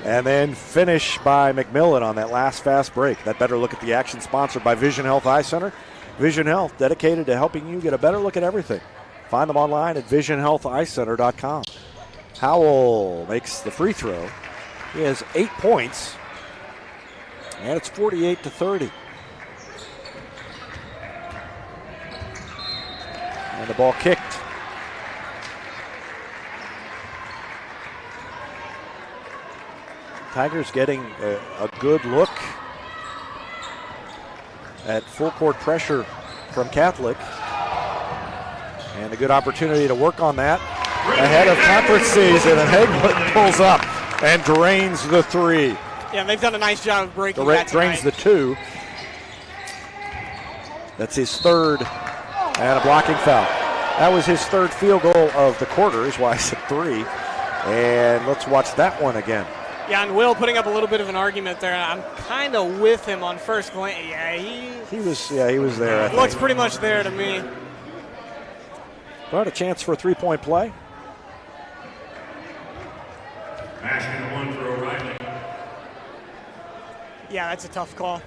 and then finish by McMillan on that last fast break. That better look at the action sponsored by Vision Health Eye Center. Vision Health, dedicated to helping you get a better look at everything. Find them online at visionhealtheyecenter.com. Howell makes the free throw. He has 8 points, and it's 48-30. And the ball kicked. Tigers getting a good look at full court pressure from Catholic. And a good opportunity to work on that ahead of conference season. And Haywood pulls up and drains the three. Yeah, they've done a nice job of breaking that tonight. Drains the two. That's his third and a blocking foul. That was his third field goal of the quarter, is why I said three. And let's watch that one again. Yeah, and Will putting up a little bit of an argument there. I'm kind of with him on first glance. Yeah, he was there. I think. Looks pretty much there to me. But a chance for a three-point play. Basket one for O'Reilly. Yeah, that's a tough call.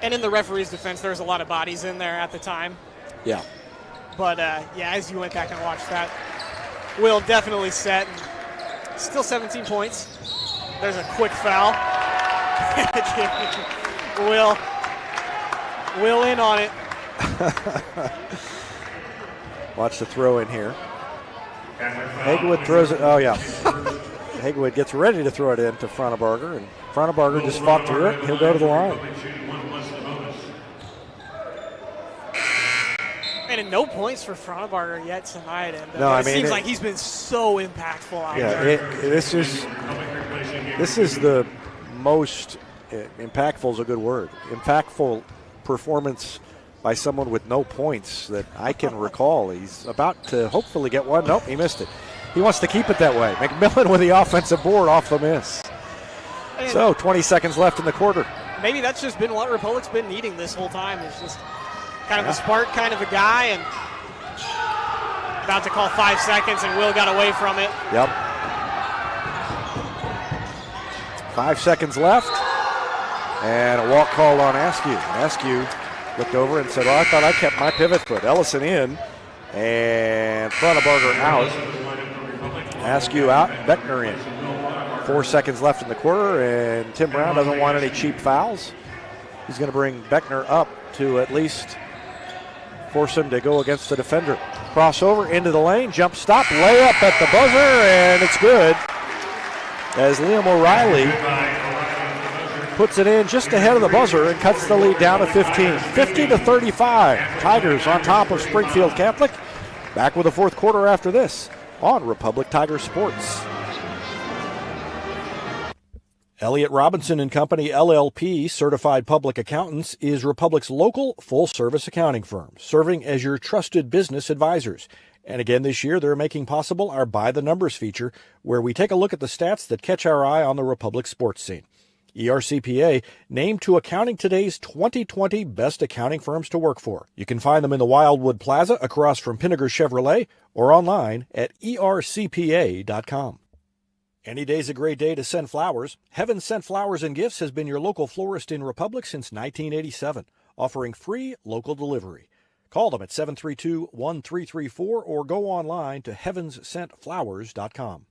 And in the referee's defense, there's a lot of bodies in there at the time. Yeah. But, yeah, as you went back and watched that, Will definitely set. Still 17 points. There's a quick foul. Will in on it. Watch the throw in here. Hagewood throws it. Oh, yeah. Hagewood gets ready to throw it in to Frontebarger, and Frontebarger just fought through it. He'll go to the line. And no points for Frontebarger yet tonight. And no, I it mean, seems like he's been so impactful out there. This is the most impactful is a good word. Impactful performance by someone with no points that I can recall. He's about to hopefully get one. Nope, he missed it. He wants to keep it that way. McMillan with the offensive board off the miss. And so 20 seconds left in the quarter. Maybe that's just been what Republic's been needing this whole time. It's just kind of a spark kind of a guy, and about to call 5 seconds, and Will got away from it. Yep. 5 seconds left, and a walk called on Askew. Askew looked over and said, well, I thought I kept my pivot foot. Ellison in, and Frontebarger out. Askew out, Beckner in. 4 seconds left in the quarter, and Tim Brown doesn't want any cheap fouls. He's going to bring Beckner up to at least force him to go against the defender. Crossover into the lane, jump stop, layup at the buzzer, and it's good. As Liam O'Reilly puts it in just ahead of the buzzer and cuts the lead down to 15. 50-35. Tigers on top of Springfield Catholic. Back with the fourth quarter after this on Republic Tiger Sports. Elliott Robinson and Company LLP, Certified Public Accountants, is Republic's local full-service accounting firm, serving as your trusted business advisors. And again this year, they're making possible our By the Numbers feature, where we take a look at the stats that catch our eye on the Republic sports scene. ERCPA named to Accounting Today's 2020 Best Accounting Firms to Work For. You can find them in the Wildwood Plaza across from Pinnaker Chevrolet or online at ercpa.com. Any day's a great day to send flowers. Heaven Sent Flowers and Gifts has been your local florist in Republic since 1987, offering free local delivery. Call them at 732-1334 or go online to heavenssentflowers.com.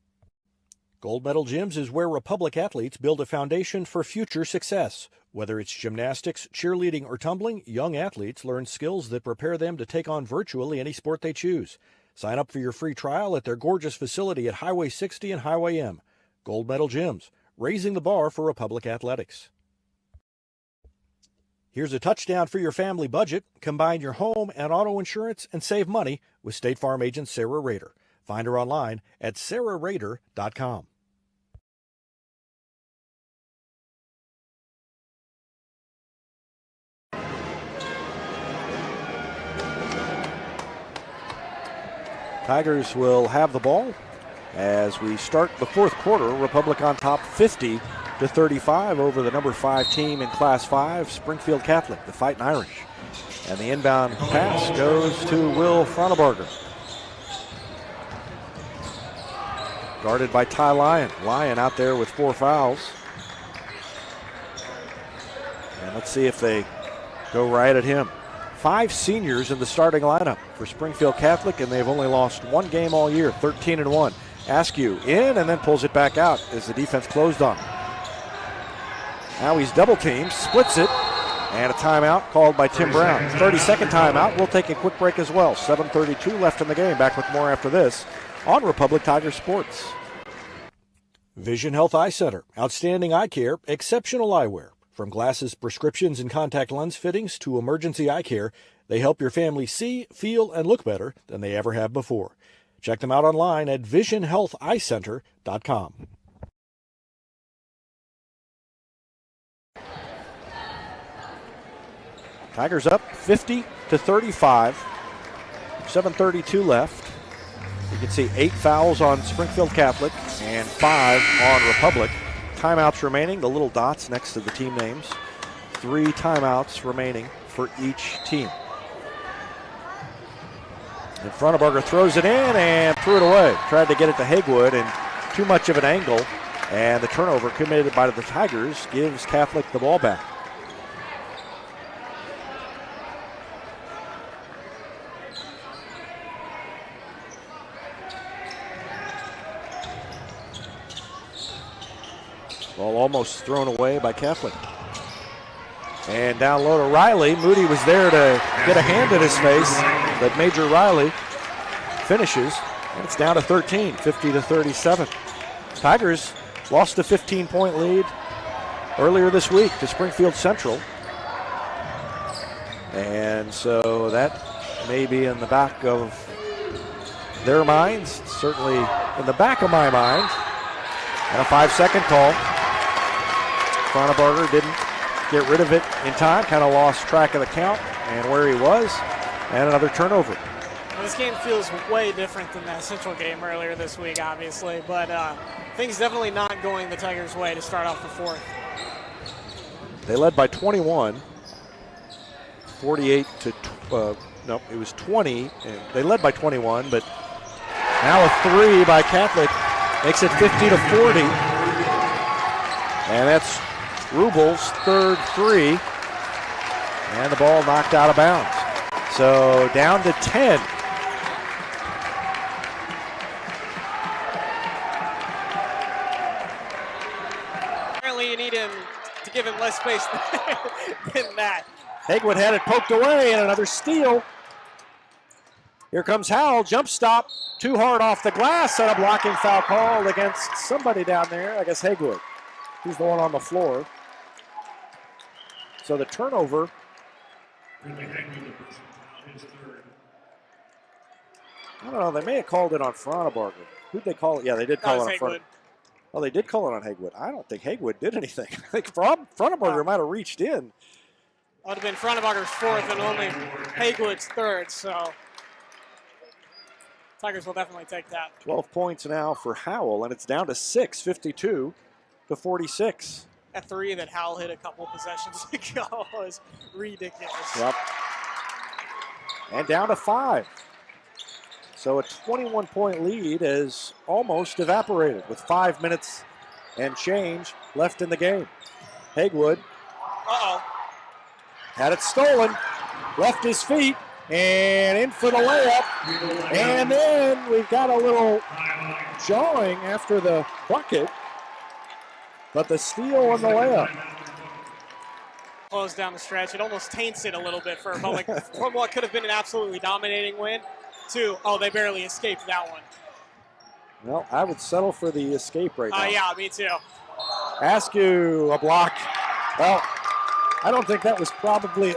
Gold Medal Gyms is where Republic athletes build a foundation for future success. Whether it's gymnastics, cheerleading, or tumbling, young athletes learn skills that prepare them to take on virtually any sport they choose. Sign up for your free trial at their gorgeous facility at Highway 60 and Highway M. Gold Medal Gyms, raising the bar for Republic athletics. Here's a touchdown for your family budget. Combine your home and auto insurance and save money with State Farm agent Sarah Rader. Find her online at sarahrader.com. Tigers will have the ball as we start the fourth quarter. Republic on top 50-35 over the number 5 team in Class 5, Springfield Catholic, the Fighting Irish. And the inbound pass goes to Will Frontebarger. Guarded by Ty Lyon. Lyon out there with 4 fouls. And let's see if they go right at him. 5 seniors in the starting lineup for Springfield Catholic, and they've only lost 1 game all year, 13-1. Askew in and then pulls it back out as the defense closed on him. Now he's double teamed, splits it, and a timeout called by Tim Brown. 30-second timeout. We'll take a quick break as well. 7:32 left in the game. Back with more after this on Republic Tiger Sports. Vision Health Eye Center. Outstanding eye care, exceptional eyewear. From glasses, prescriptions, and contact lens fittings to emergency eye care, they help your family see, feel, and look better than they ever have before. Check them out online at visionhealtheyecenter.com. Tigers up 50-35. 7:32 left. You can see 8 fouls on Springfield Catholic and 5 on Republic. Timeouts remaining, the little dots next to the team names. 3 timeouts remaining for each team. And Frontebarger throws it in and threw it away. Tried to get it to Hagewood, and too much of an angle. And the turnover committed by the Tigers gives Catholic the ball back. Ball almost thrown away by Catholic. And down low to Riley. Moody was there to get a hand in his face, but Major Riley finishes, and it's down to 13, 50-37. Tigers lost a 15-point lead earlier this week to Springfield Central. And so that may be in the back of their minds, certainly in the back of my mind. And a 5-second call. Fronabarger didn't get rid of it in time, kind of lost track of the count and where he was, and another turnover. Well, this game feels way different than that Central game earlier this week, obviously, but things definitely not going the Tigers' way to start off the fourth. They led by 21, 48 to, no, it was 20, and they led by 21, but now a three by Catholic makes it 50-40, and that's Rubel's third three, and the ball knocked out of bounds. So down to 10. Apparently you need him to give him less space than that. Hagewood had it poked away, and another steal. Here comes Howe, jump stop, too hard off the glass, and a blocking foul called against somebody down there, I guess Hagewood. He's the one on the floor. So the turnover. I don't know, they may have called it on Fronabarger. Who'd they call it? Yeah, they did call it on Fronabarger. Oh, they did call it on Hagewood. I don't think Hagewood did anything. I think Fronabarger might have reached in. That would have been Fronabarger's fourth and only Hagewood's third, so Tigers will definitely take that. 12 points now for Howell, and it's down to 6, 52-46. That three that Howell hit a couple possessions ago was ridiculous. Yep. And down to 5. So a 21-point lead is almost evaporated with 5 minutes and change left in the game. Hagewood had it stolen, left his feet, and in for the layup. And then we've got a little jawing after the bucket. But the steal and the layup. Close down the stretch. It almost taints it a little bit for Republic from what could have been an absolutely dominating win to, they barely escaped that one. Well, I would settle for the escape right now. Yeah, me too. Askew, a block. Well, I don't think that was probably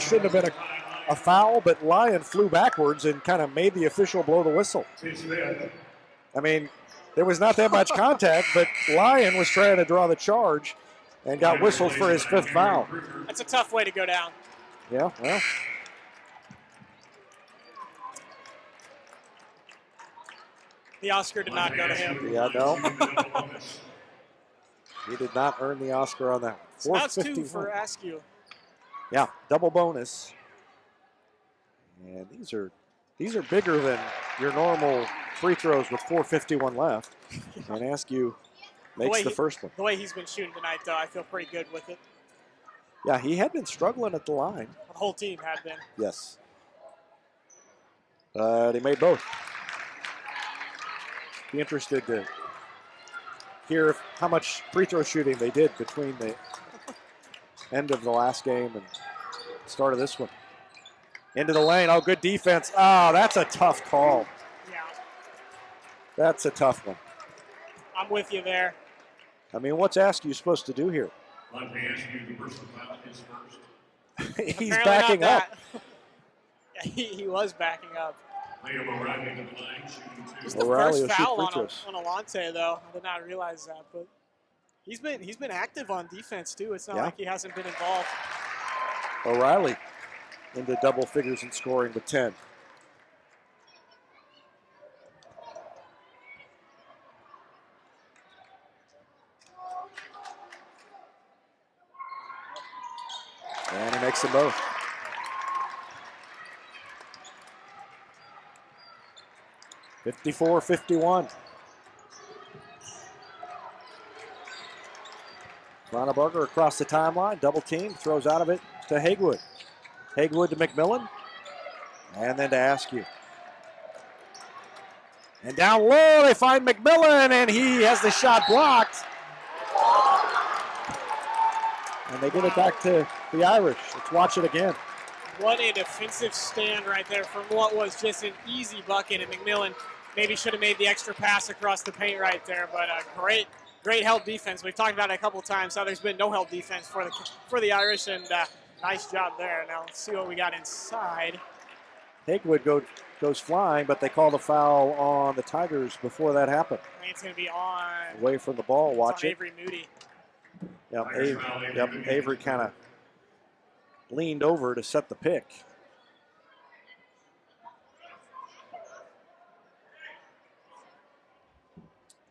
shouldn't have been a foul, but Lyon flew backwards and kind of made the official blow the whistle. I mean, there was not that much contact, but Lyon was trying to draw the charge and got whistled for his 5th foul. That's a tough way to go down. Yeah, well. The Oscar did not go to him. Yeah, no. He did not earn the Oscar on that. So that's 2 for Askew. Yeah, double bonus. And these are bigger than your normal free throws with 4:51 left. And Askew makes the first one. The way he's been shooting tonight, though, I feel pretty good with it. Yeah, he had been struggling at the line. The whole team had been. Yes. But he made both. Be interested to hear how much free throw shooting they did between the end of the last game and start of this one. Into the lane. Oh, good defense. Oh, that's a tough call. Yeah. That's a tough one. I'm with you there. I mean, what's Askew supposed to do here? Let me ask you, the person foul is first. He's Apparently backing up. Yeah, he was backing up. Liam O'Reilly in the line, shooting 2. It's the O'Reilly first foul will shoot on Alante, though. I did not realize that, but he's been active on defense too. It's not like he hasn't been involved. O'Reilly into double figures in scoring with 10. And he makes them both. (54-51). Fronabarger across the timeline, double team, throws out of it to Hagewood. Hagewood to McMillan, and then to Askew. And down low, they find McMillan, and he has the shot blocked. And they give it back to the Irish. Let's watch it again. What a defensive stand right there from what was just an easy bucket. And McMillan maybe should have made the extra pass across the paint right there. But great help defense. We've talked about it a couple of times how there's been no help defense for the Irish. And nice job there. Now let's see what we got inside. Haywood goes flying, but they call the foul on the Tigers before that happened. I think it's going to be on. Away from the ball, watch it. Avery Moody. Avery kind of leaned over to set the pick.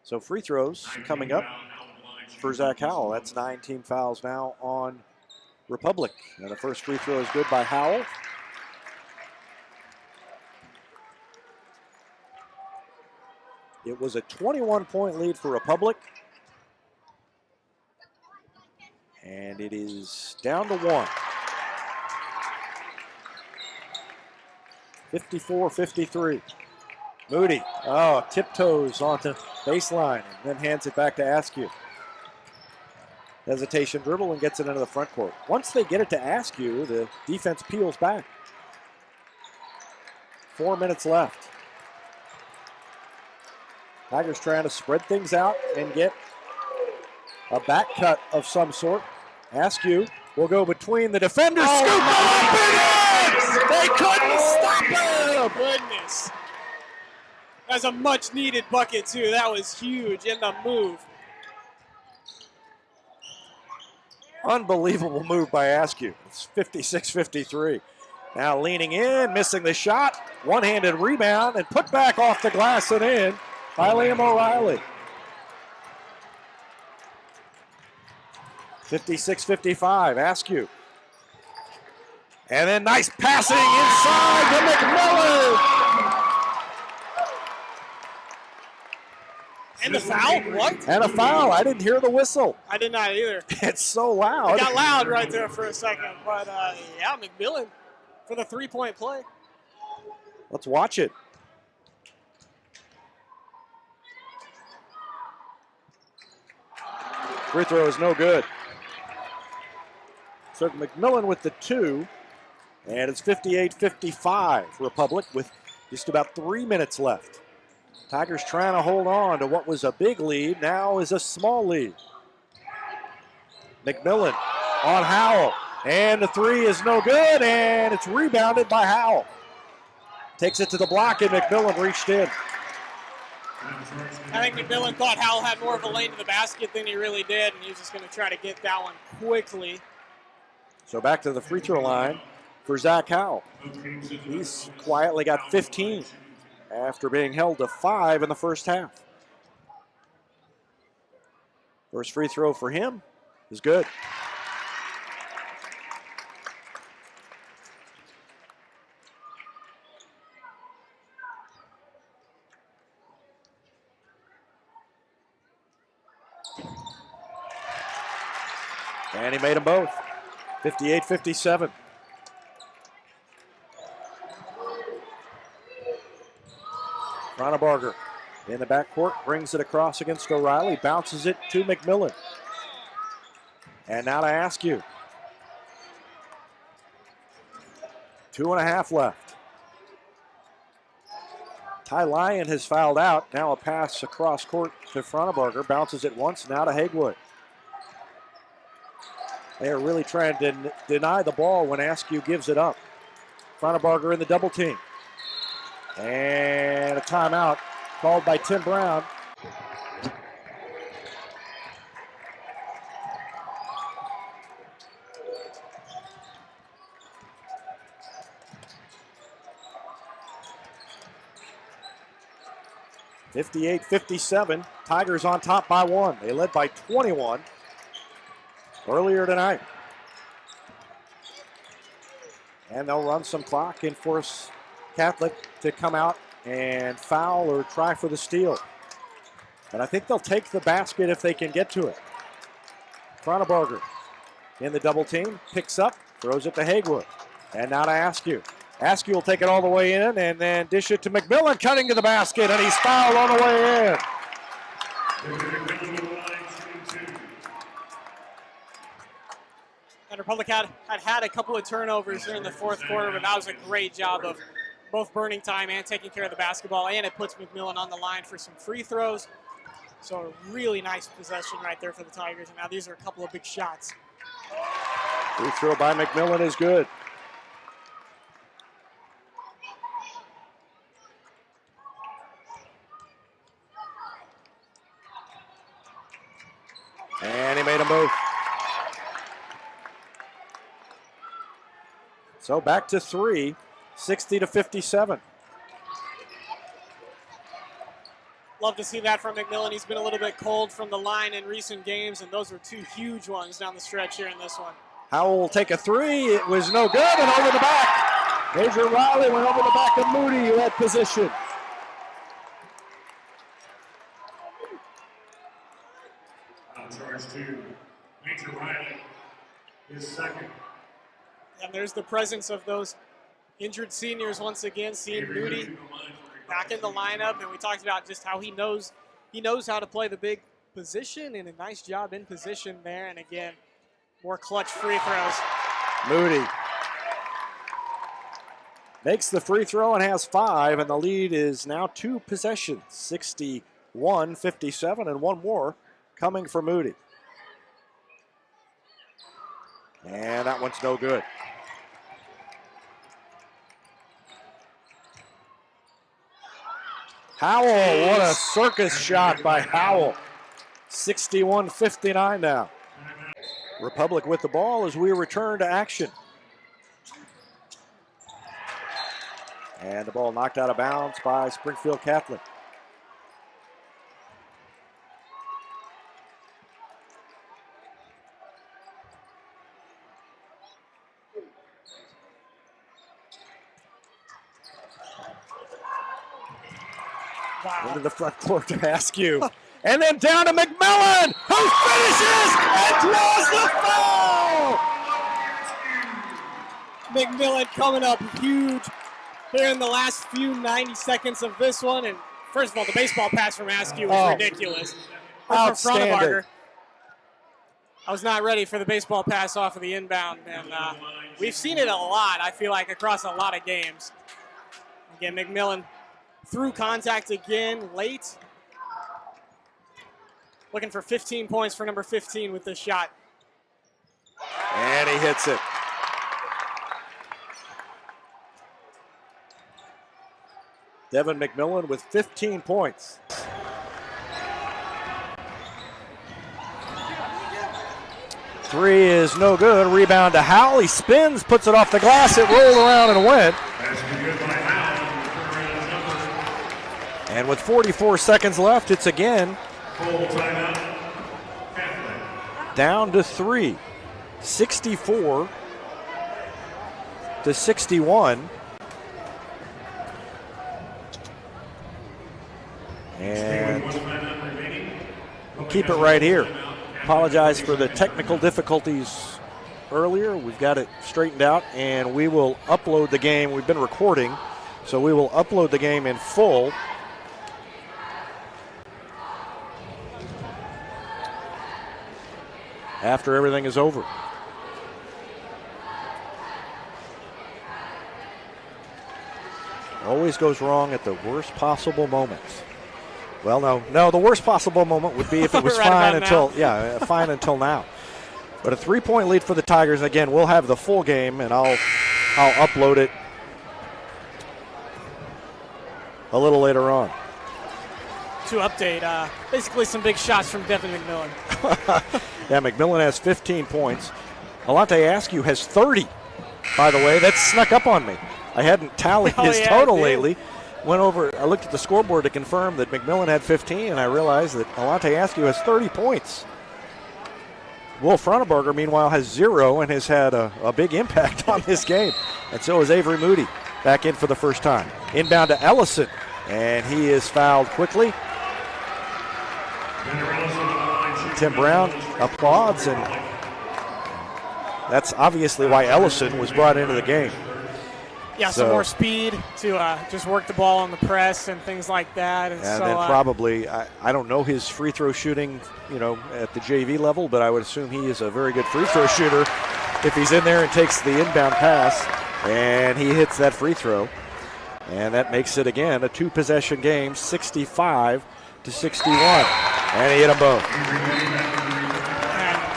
So free throws coming up for Zach Howell. That's 9 team fouls now on Republic. And the first free throw is good by Howell. It was a 21-point lead for Republic. And it is down to 1. 54-53. Moody, tiptoes onto baseline and then hands it back to Askew. Hesitation dribble and gets it into the front court. Once they get it to Askew, the defense peels back. 4 minutes left. Tigers trying to spread things out and get a back cut of some sort. Askew will go between the defenders. Scoop it up and in! They couldn't stop him! Goodness. That's a much needed bucket too. That was huge in the move. Unbelievable move by Askew. It's 56-53. Now leaning in, missing the shot. One-handed rebound and put back off the glass and in by Liam O'Reilly. 56-55, Askew. And then nice passing inside to McMillan. And the foul? What? And a foul. I didn't hear the whistle. I did not either. It's so loud. It got loud right there for a second. But, yeah, McMillan for the three-point play. Let's watch it. Free throw is no good. So McMillan with the 2. And it's 58-55 Republic with just about 3 minutes left. Tigers trying to hold on to what was a big lead, now is a small lead. McMillan on Howell, and the 3 is no good, and it's rebounded by Howell. Takes it to the block, and McMillan reached in. I think McMillan thought Howell had more of a lane to the basket than he really did, and he was just going to try to get that one quickly. So back to the free throw line for Zach Howell. He's quietly got 15. After being held to 5 in the first half. First free throw for him is good. And he made them both. 58-57. Ronnebarger in the backcourt, brings it across against O'Reilly, bounces it to McMillan. And now to Askew. 2.5 left. Ty Lyon has fouled out. Now a pass across court to Ronnebarger, bounces it once, now to Haywood. They are really trying to deny the ball when Askew gives it up. Ronnebarger in the double team. And a timeout called by Tim Brown. (58-57). Tigers on top by 1. They led by 21 earlier tonight. And they'll run some clock and force Catholic to come out and foul or try for the steal. And I think they'll take the basket if they can get to it. Ronnebarger in the double team, picks up, throws it to Haywood. And now to Askew. Askew will take it all the way in and then dish it to McMillan, cutting to the basket, and he's fouled on the way in. And Republic had a couple of turnovers during the fourth quarter, but that was a great job of both burning time and taking care of the basketball, and it puts McMillan on the line for some free throws. So a really nice possession right there for the Tigers, and now these are a couple of big shots. Free throw by McMillan is good. And he made a move. So back to 3, 60-57. Love to see that from McMillan. He's been a little bit cold from the line in recent games, and those were 2 huge ones down the stretch here in this one. Howell will take a 3. It was no good, and over the back. Major Riley went over the back of Moody, who had position. On charge 2, Major Riley, his second. And there's the presence of those injured seniors once again, seeing Moody back in the lineup, and we talked about just how he knows how to play the big position, and a nice job in position there. And again, more clutch free throws. Moody makes the free throw and has 5, and the lead is now 2 possessions, 61-57, and one more coming for Moody. And that one's no good. Howell, what a circus shot by Howell. 61-59 now. Republic with the ball as we return to action. And the ball knocked out of bounds by Springfield Catholic. Wow. Into the front court to Askew. And then down to McMillan, who finishes and draws the foul! McMillan coming up huge here in the last few 90 seconds of this one. And first of all, the baseball pass from Askew was ridiculous. Outstanding. I was not ready for the baseball pass off of the inbound. And we've seen it a lot, I feel like, across a lot of games. Again, McMillan through contact again late. Looking for 15 points for number 15 with this shot. And he hits it. Devin McMillan with 15 points. Three is no good. Rebound to Howell. He spins, puts it off the glass. It rolled around and went. And with 44 seconds left, it's again down to 3. 64-61. And we'll keep it right here. Apologize for the technical difficulties earlier. We've got it straightened out, and we will upload the game. We've been recording, so we will upload the game in full. After everything is over. Always goes wrong at the worst possible moments. Well, no, the worst possible moment would be if it was fine until now. But a 3-point lead for the Tigers. Again, we'll have the full game, and I'll upload it a little later on. To update, basically some big shots from Devin McMillan. Yeah, McMillan has 15 points. Alante Askew has 30, by the way. That snuck up on me. I hadn't tallied his total lately. I looked at the scoreboard to confirm that McMillan had 15, and I realized that Alante Askew has 30 points. Wolf Frontenberger, meanwhile, has 0 and has had a big impact on this game. And so is Avery Moody, back in for the first time. Inbound to Ellison, and he is fouled quickly. Tim Brown applauds, and that's obviously why Ellison was brought into the game. Yeah, some more speed to just work the ball on the press and things like that. And then probably, I don't know his free throw shooting, at the JV level, but I would assume he is a very good free throw shooter. if he's in there and takes the inbound pass, and he hits that free throw. And that makes it, again, a two-possession game, 65-61. And he hit them both.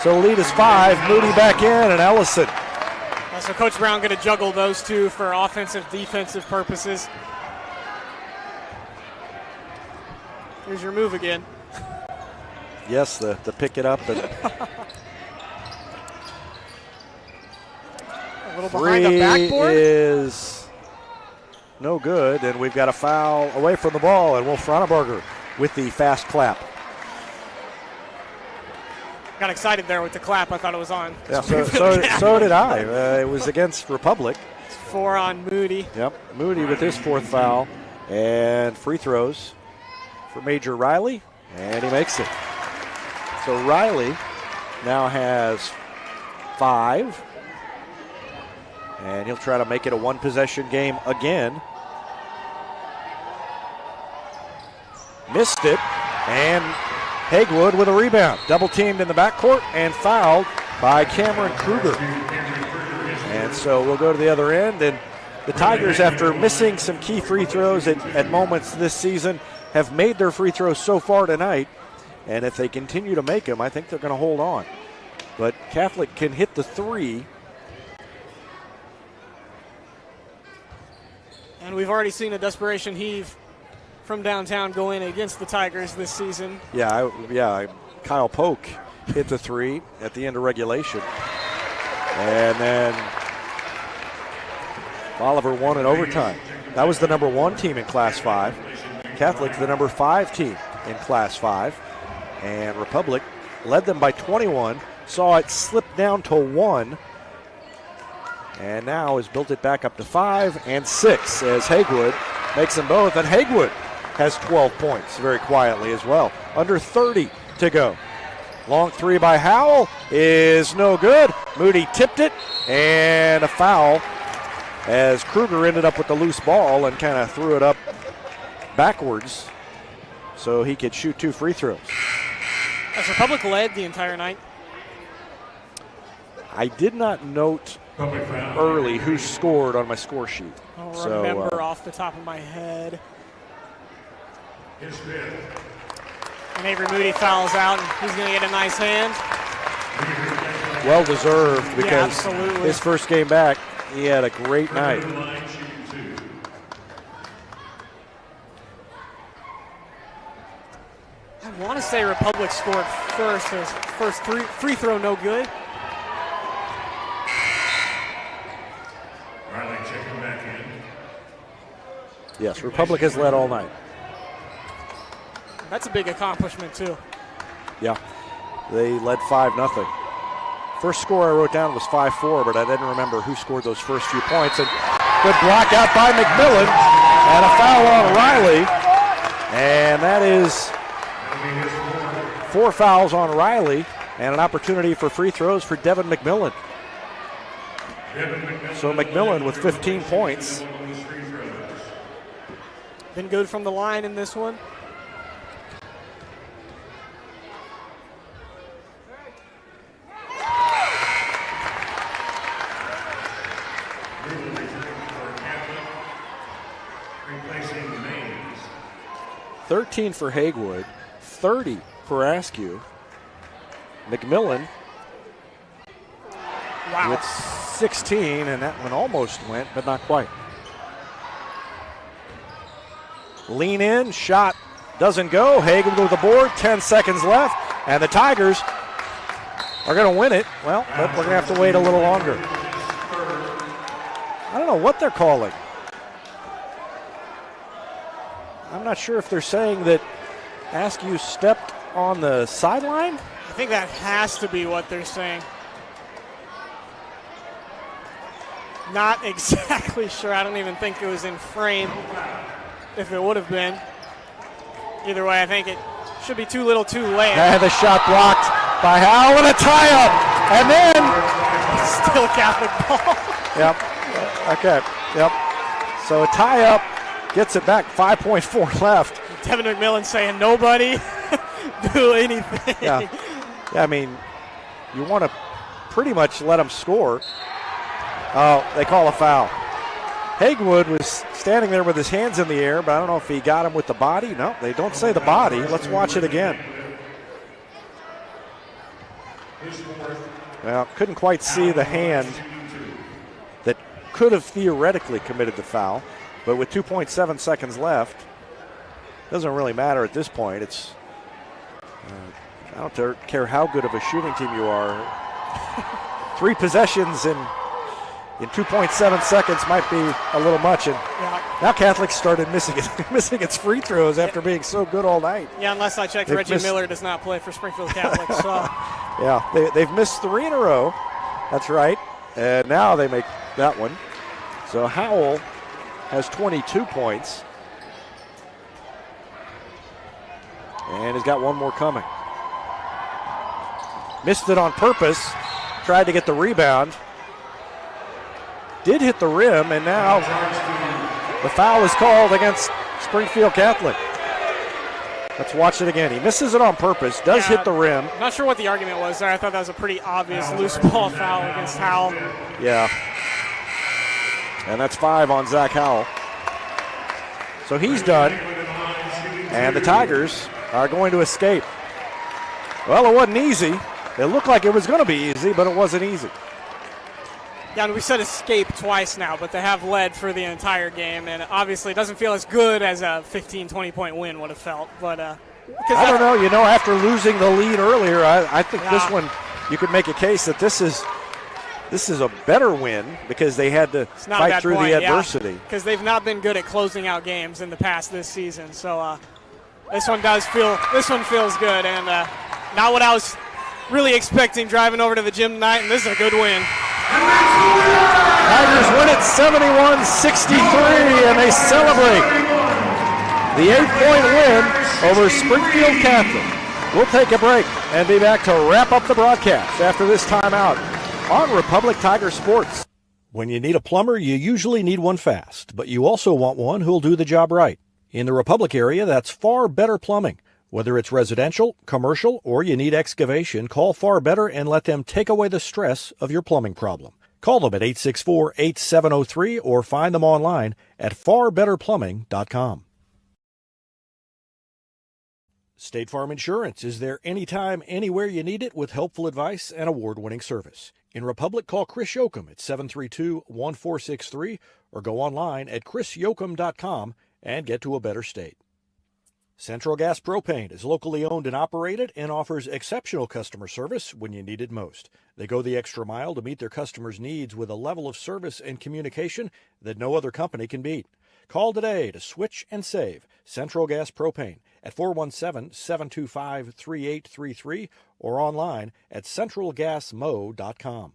So the lead is 5. Moody back in, and Ellison. So Coach Brown going to juggle those two for offensive, defensive purposes. Here's your move again. Yes, the pick it up. And a little behind the backboard. Is no good, and we've got a foul away from the ball, and Wolf Ronneberger with the fast clap. Got excited there with the clap. I thought it was on. Yeah, so did I. It was against Republic. 4 on Moody. Yep, Moody with his 4th foul, and free throws for Major Riley, and he makes it. So Riley now has 5, and he'll try to make it a one-possession game again. Missed it, and Hagewood with a rebound. Double teamed in the backcourt and fouled by Cameron Kruger. And so we'll go to the other end, and the Tigers, after missing some key free throws at moments this season, have made their free throws so far tonight. And if they continue to make them, I think they're going to hold on. But Catholic can hit the 3. And we've already seen a desperation heave from downtown go in against the Tigers this season. Yeah, Kyle Polk hit the 3 at the end of regulation. And then Oliver won in overtime. That was the number 1 team in Class 5. Catholic, the number 5 team in Class 5. And Republic led them by 21, saw it slip down to 1, and now has built it back up to 5 and 6 as Hagewood makes them both. And Hagewood has 12 points very quietly as well. Under 30 to go. Long 3 by Howe is no good. Moody tipped it, and a foul as Kruger ended up with the loose ball and kind of threw it up backwards so he could shoot 2 free throws. Has Republic led the entire night? I did not note early who scored on my score sheet. I don't remember off the top of my head. And Avery Moody fouls out, and he's going to get a nice hand. Well deserved, because absolutely. His first game back, he had a great night. I want to say Republic scored first. His first free throw no good. Riley checking back in. Yes, Republic has led all night. That's a big accomplishment, too. Yeah, they led 5-0. First score I wrote down was 5-4, but I didn't remember who scored those first few points. And good block out by McMillan, and a foul on Riley. And that is 4 fouls on Riley, and an opportunity for free throws for Devin McMillan. So McMillan with 15 points. Been good from the line in this one. Replacing Mays. 13 for Hagewood, 30 for Askew. McMillan with 16, and that one almost went, but not quite. Lean in, shot doesn't go. Hagewood with the board, 10 seconds left, and the Tigers are going to win it. Well, but we're going to have to wait a little longer. I don't know what they're calling. I'm not sure if they're saying that Askew stepped on the sideline. I think that has to be what they're saying. Not exactly sure. I don't even think it was in frame if it would have been. Either way, I think it should be too little too late. And the shot blocked by Howe, and a tie-up. And then still Catholic ball. Yep. Okay. Yep. So a tie-up gets it back. 5.4 left. Devin McMillan saying nobody do anything. Yeah. I mean, you want to pretty much let them score. Oh, they call a foul. Hagewood was standing there with his hands in the air, but I don't know if he got him with the body. No, they don't say the body. Let's watch it again. Well, couldn't quite see the hand that could have theoretically committed the foul, but with 2.7 seconds left, doesn't really matter at this point. It's I don't care how good of a shooting team you are. 3 possessions in 2.7 seconds might be a little much, and now Catholic started missing its free throws after being so good all night. Yeah, unless I checked, Reggie Miller does not play for Springfield Catholic. So yeah, they've missed 3 in a row. That's right, and now they make that one. So Howe has 22 points, and he's got one more coming. Missed it on purpose, tried to get the rebound. Did hit the rim, and now the foul is called against Springfield Catholic. Let's watch it again. He misses it on purpose, does hit the rim. Not sure what the argument was there. I thought that was a pretty obvious loose ball foul against Howe. Yeah. And that's 5 on Zach Howell. So he's done, and the Tigers are going to escape. Well, it wasn't easy. It looked like it was going to be easy, but it wasn't easy. Yeah, and we said escape twice now, but they have led for the entire game, and obviously it doesn't feel as good as a 15, 20-point win would have felt. But I don't know. You know, after losing the lead earlier, I think this one, you could make a case that this is a better win because they had to fight through the adversity. Because they've not been good at closing out games in the past this season. So this one feels good, and not what I was really expecting driving over to the gym tonight, and this is a good win. Tigers win it 71-63, and they celebrate the 8-point win over Springfield Catholic. We'll take a break and be back to wrap up the broadcast after this timeout on Republic Tiger Sports. When you need a plumber, you usually need one fast, but you also want one who'll do the job right. In the Republic area, that's Far Better Plumbing. Whether it's residential, commercial, or you need excavation, call Far Better and let them take away the stress of your plumbing problem. Call them at 864-8703 or find them online at farbetterplumbing.com. State Farm Insurance is there anytime, anywhere you need it with helpful advice and award-winning service. In Republic, call Chris Yoakum at 732-1463 or go online at chrisyoakum.com and get to a better state. Central Gas Propane is locally owned and operated and offers exceptional customer service when you need it most. They go the extra mile to meet their customers' needs with a level of service and communication that no other company can beat. Call today to switch and save Central Gas Propane at 417-725-3833 or online at centralgasmo.com.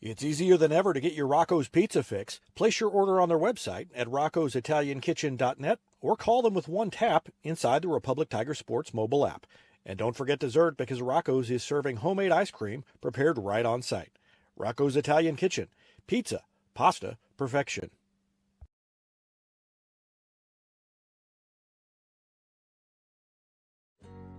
It's easier than ever to get your Rocco's Pizza fix. Place your order on their website at roccositaliankitchen.net or call them with one tap inside the Republic Tiger Sports mobile app. And don't forget dessert because Rocco's is serving homemade ice cream prepared right on site. Rocco's Italian Kitchen. Pizza, pasta, perfection.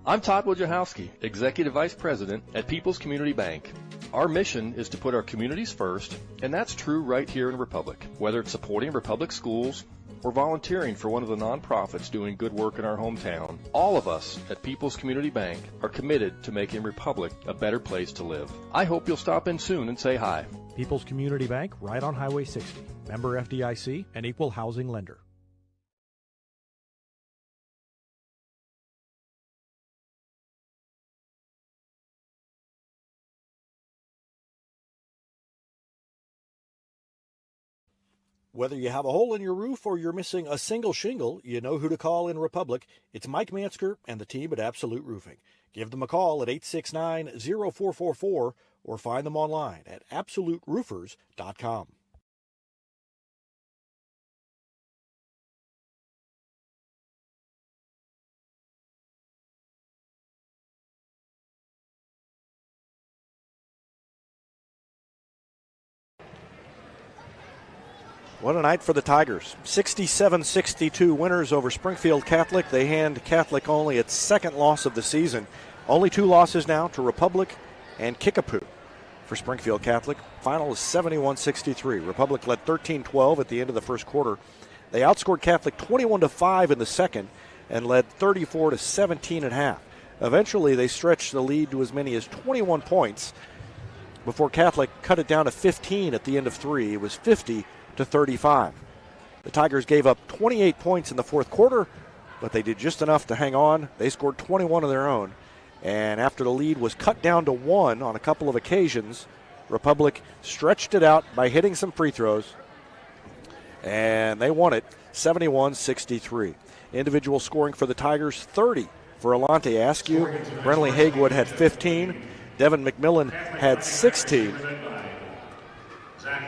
I'm Todd Wojciechowski, Executive Vice President at People's Community Bank. Our mission is to put our communities first, and that's true right here in Republic. Whether it's supporting Republic schools or volunteering for one of the nonprofits doing good work in our hometown, all of us at People's Community Bank are committed to making Republic a better place to live. I hope you'll stop in soon and say hi. People's Community Bank, right on Highway 60. Member FDIC, an equal housing lender. Whether you have a hole in your roof or you're missing a single shingle, you know who to call in Republic. It's Mike Mansker and the team at Absolute Roofing. Give them a call at 869-0444 or find them online at absoluteroofers.com. What a night for the Tigers. 67-62 winners over Springfield Catholic. They hand Catholic only its second loss of the season. Only 2 losses now to Republic and Kickapoo. For Springfield Catholic, final is 71-63. Republic led 13-12 at the end of the first quarter. They outscored Catholic 21-5 in the second and led 34-17 at half. Eventually, they stretched the lead to as many as 21 points before Catholic cut it down to 15 at the end of 3. It was 50-35. The Tigers gave up 28 points in the fourth quarter, but they did just enough to hang on. They scored 21 of their own. And after the lead was cut down to 1 on a couple of occasions, Republic stretched it out by hitting some free throws, and they won it 71-63. Individual scoring for the Tigers, 30 for Alante Askew. Brentley Hagewood had 15. Devin McMillan had 16.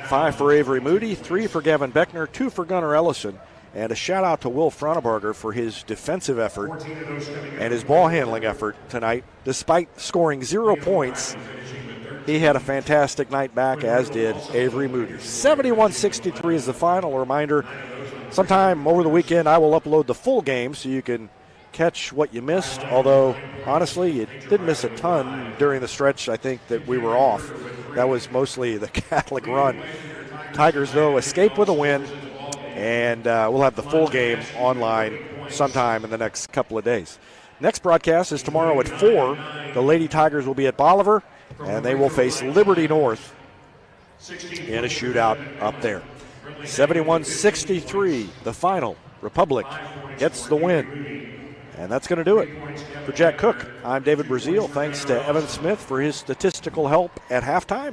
5 for Avery Moody, 3 for Gavin Beckner, 2 for Gunnar Ellison. And a shout out to Will Fraunebarger for his defensive effort and his ball handling effort tonight. Despite scoring 0 points, he had a fantastic night back, as did Avery Moody. 71-63 is the final. A reminder, sometime over the weekend I will upload the full game so you can catch what you missed, although honestly you didn't miss a ton during the stretch. I think that we were off. That was mostly the Catholic run. Tigers, though, escape with a win, and we'll have the full game online sometime in the next couple of days. Next broadcast is tomorrow at 4. The Lady Tigers will be at Bolivar, and they will face Liberty North in a shootout up there. 71-63, the final. Republic gets the win. And that's going to do it. For Jack Cook, I'm David Brazil. Thanks to Evan Smith for his statistical help at halftime.